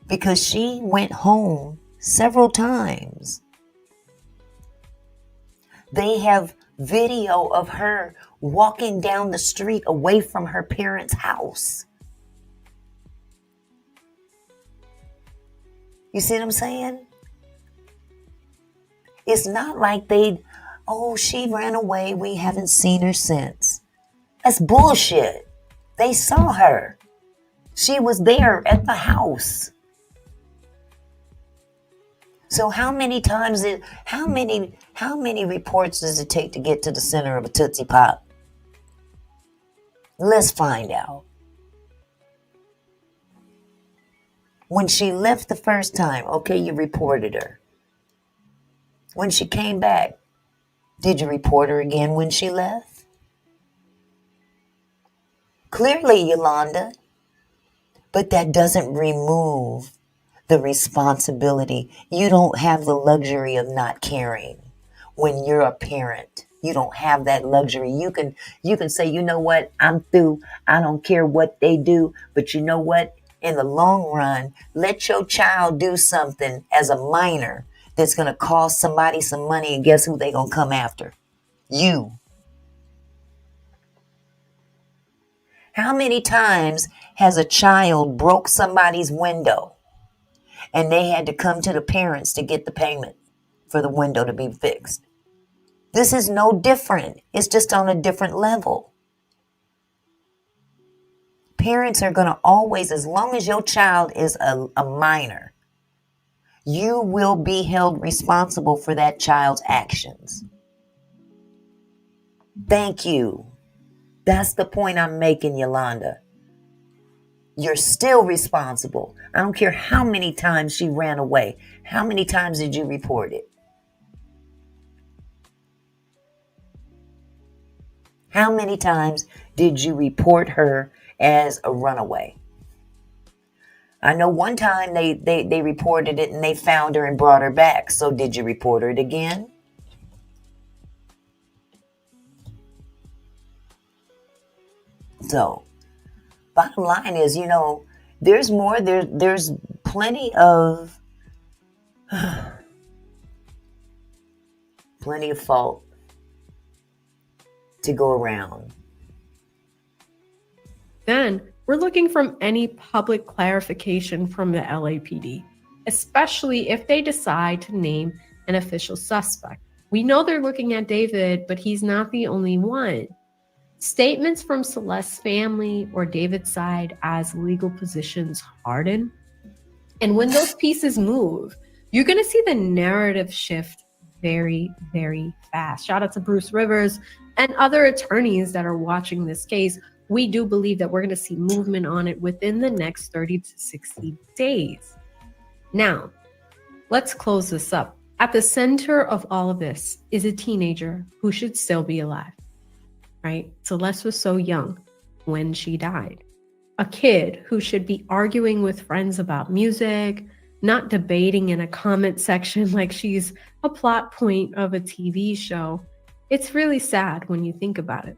Because she went home several times. They have video of her walking down the street away from her parents' house. You see what I'm saying? It's not like she ran away, we haven't seen her since. That's bullshit. They saw her. She was there at the house. So how many reports does it take to get to the center of a Tootsie Pop? Let's find out. When she left the first time, okay, you reported her. When she came back, did you report her again when she left? Clearly, Yolanda. But that doesn't remove the responsibility. You don't have the luxury of not caring when you're a parent. You don't have that luxury. You can say, you know what, I'm through. I don't care what they do. But you know what? In the long run, let your child do something as a minor that's going to cost somebody some money, and guess who they're going to come after? You. How many times has a child broke somebody's window and they had to come to the parents to get the payment for the window to be fixed? This is no different. It's just on a different level. Parents are going to always, as long as your child is a minor, you will be held responsible for that child's actions. Thank you. That's the point I'm making, Yolanda. You're still responsible. I don't care how many times she ran away. How many times did you report it? How many times did you report her as a runaway? I know one time they reported it and they found her and brought her back. So did you report her again? So, bottom line is, there's more. There's plenty of fault to go around. Then we're looking from any public clarification from the LAPD, especially if they decide to name an official suspect. We know they're looking at David, but he's not the only one. Statements from Celeste's family or David's side as legal positions harden. And when those pieces move, you're going to see the narrative shift very, very fast. Shout out to Bruce Rivers and other attorneys that are watching this case. We do believe that we're going to see movement on it within the next 30 to 60 days. Now, let's close this up. At the center of all of this is a teenager who should still be alive. Right? Celeste was so young when she died. A kid who should be arguing with friends about music, not debating in a comment section like she's a plot point of a TV show. It's really sad when you think about it.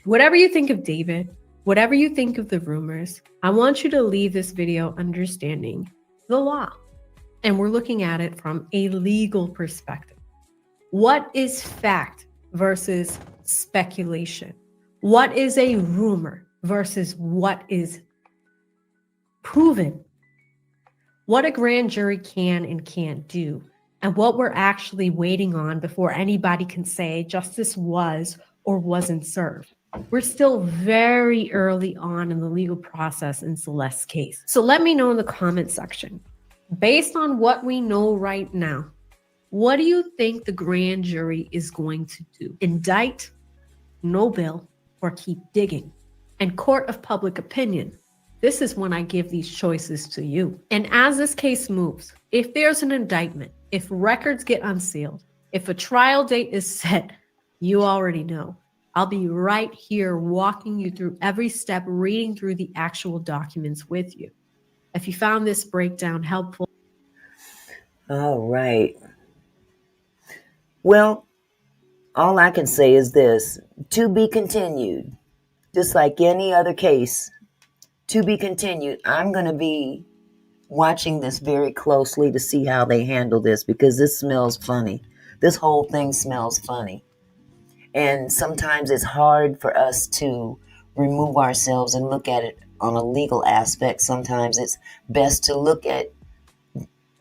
Whatever you think of David, whatever you think of the rumors, I want you to leave this video understanding the law. And we're looking at it from a legal perspective. What is fact versus speculation? What is a rumor versus what is proven, what a grand jury can and can't do, and what we're actually waiting on before anybody can say justice was or wasn't served. We're still very early on in the legal process in Celeste's case. So let me know in the comment section, based on what we know right now, what do you think the grand jury is going to do? Indict, no bail, or keep digging? And court of public opinion, this is when I give these choices to you. And as this case moves, if there's an indictment, if records get unsealed, if a trial date is set, you already know. I'll be right here walking you through every step, reading through the actual documents with you. If you found this breakdown helpful. All right. Well, all I can say is this: to be continued. Just like any other case, to be continued. I'm going to be watching this very closely to see how they handle this, because this smells funny. This whole thing smells funny. And sometimes it's hard for us to remove ourselves and look at it on a legal aspect. Sometimes it's best to look at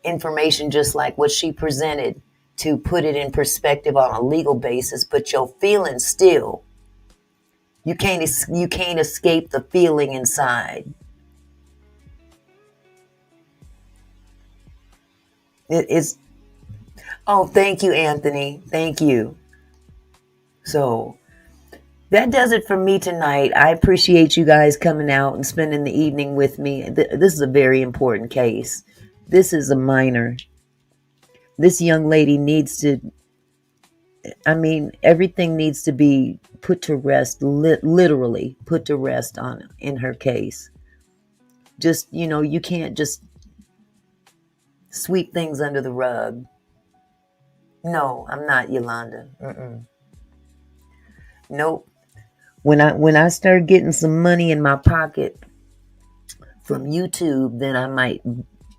information just like what she presented, to put it in perspective on a legal basis, but your feelings still, you can't escape the feeling inside. It is. Oh, thank you, Anthony. Thank you. So that does it for me tonight. I appreciate you guys coming out and spending the evening with me. This is a very important case. This is a minor. This young lady needs to, everything needs to be put to rest, literally put to rest in her case. Just, you can't just sweep things under the rug. No, I'm not, Yolanda. Nope. When I start getting some money in my pocket from YouTube, then I might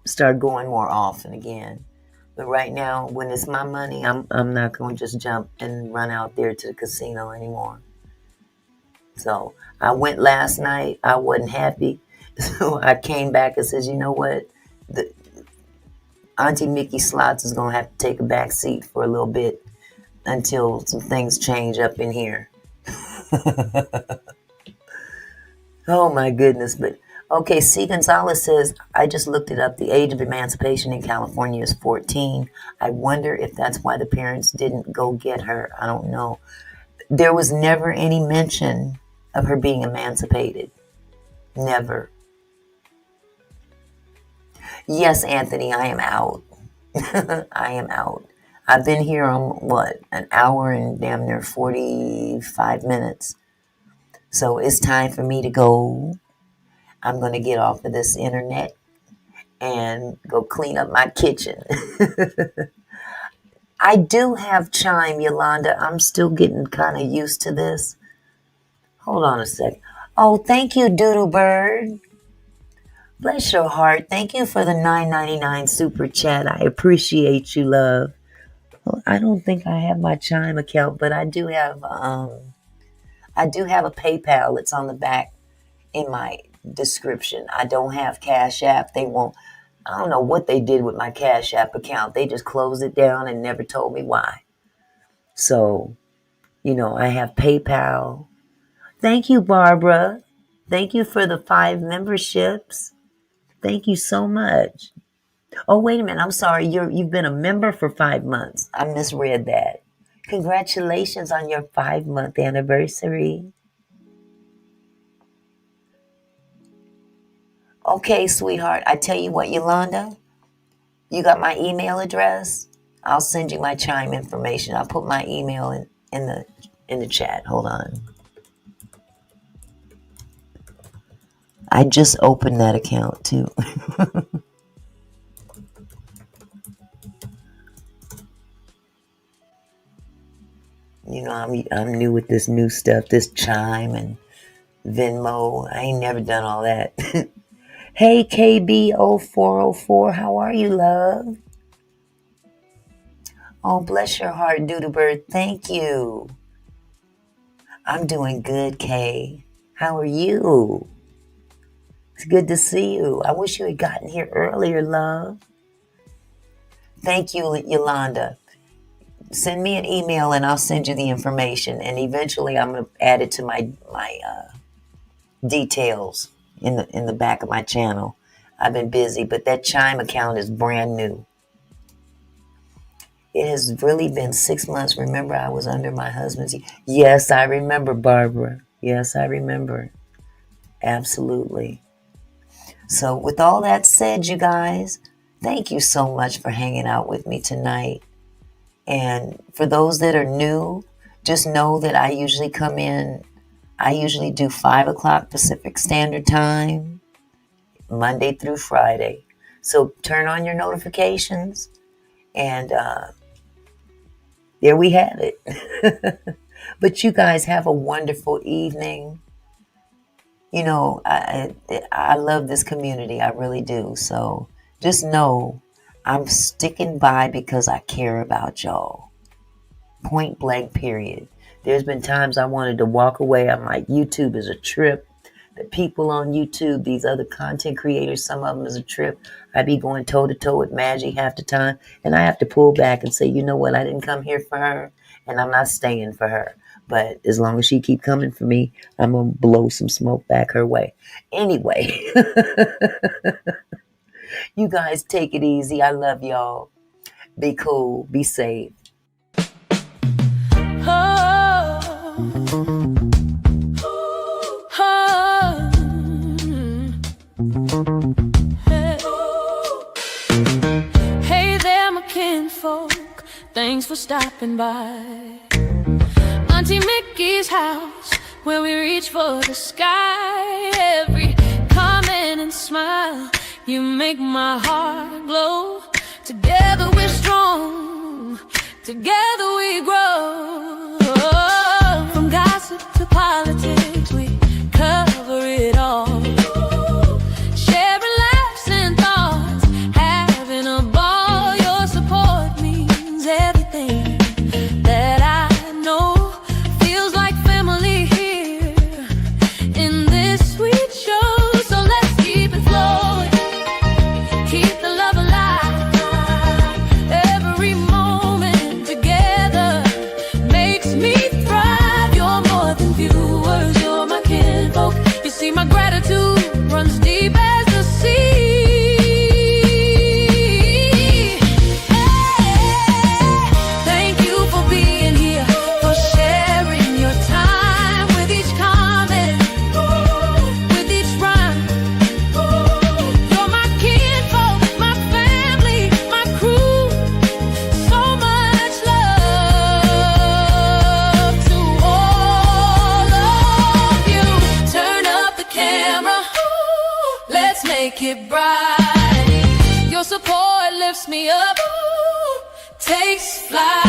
start going more often again. But right now, when it's my money, I'm not going to just jump and run out there to the casino anymore. So I went last night. I wasn't happy. So I came back and said, you know what? Auntie Mickey Slots is going to have to take a back seat for a little bit until some things change up in here. Oh my goodness. But okay, C. Gonzalez says, I just looked it up. The age of emancipation in California is 14. I wonder if that's why the parents didn't go get her. I don't know. There was never any mention of her being emancipated. Never. Yes, Anthony, I am out. I am out. I've been here on, an hour and damn near 45 minutes. So it's time for me to go. I'm going to get off of this internet and go clean up my kitchen. I do have chime, Yolanda. I'm still getting kind of used to this. Hold on a sec. Oh, thank you, Doodle Bird. Bless your heart. Thank you for the $9.99 super chat. I appreciate you, love. Well, I don't think I have my Chime account, but I do have a PayPal. It's on the back in my description. I don't have Cash App. I don't know what they did with my Cash App account. They just closed it down and never told me why. So, I have PayPal. Thank you, Barbara. Thank you for the 5 memberships. Thank you so much. Oh, wait a minute. I'm sorry. You've been a member for 5 months. I misread that. Congratulations on your 5-month anniversary. Okay, sweetheart. I tell you what, Yolanda, you got my email address? I'll send you my Chime information. I'll put my email in the chat. Hold on. I just opened that account too. I'm new with this new stuff, this Chime and Venmo. I ain't never done all that. Hey, KB0404, how are you, love? Oh, bless your heart, Doodle Bird. Thank you. I'm doing good, Kay. How are you? It's good to see you. I wish you had gotten here earlier, love. Thank you, Yolanda. Send me an email and I'll send you the information. And eventually I'm going to add it to my details in the back of my channel. I've been busy, but that Chime account is brand new. It has really been 6 months. Remember, I was under my husband's. Yes, I remember, Barbara. Yes, I remember. Absolutely. So with all that said, you guys, thank you so much for hanging out with me tonight. And for those that are new, just know that I usually come in. I usually do 5 o'clock Pacific Standard Time, Monday through Friday. So turn on your notifications. And there we have it. But you guys have a wonderful evening. You know, I love this community. I really do. So just know I'm sticking by because I care about y'all. Point blank, period. There's been times I wanted to walk away. I'm like, YouTube is a trip. The people on YouTube, these other content creators, some of them is a trip. I be going toe to toe with Maggie half the time. And I have to pull back and say, you know what? I didn't come here for her and I'm not staying for her. But as long as she keep coming for me, I'm going to blow some smoke back her way. Anyway, you guys take it easy. I love y'all. Be cool. Be safe. Hey there, my kinfolk. Thanks for stopping by. Auntie Mickey's house, where we reach for the sky. Every comment and smile, you make my heart glow. Together we're strong, together we grow. From gossip to politics, we cover it all. Sharing laughs and thoughts, having a ball. Your support means everything that I know. Feels like family here in this sweet show. So let's keep it flowing, keep the love alive. Every moment together makes me thrive. You're more than viewers, you're my kinfolk. You see, my gratitude runs deep as the sea. Thank you for being here, for sharing your time with each comment, with each rhyme. You're my kinfolk, my family, my crew. So much love to all of you. Turn up the camera, let's make it bright. Your support lifts me up, takes flight.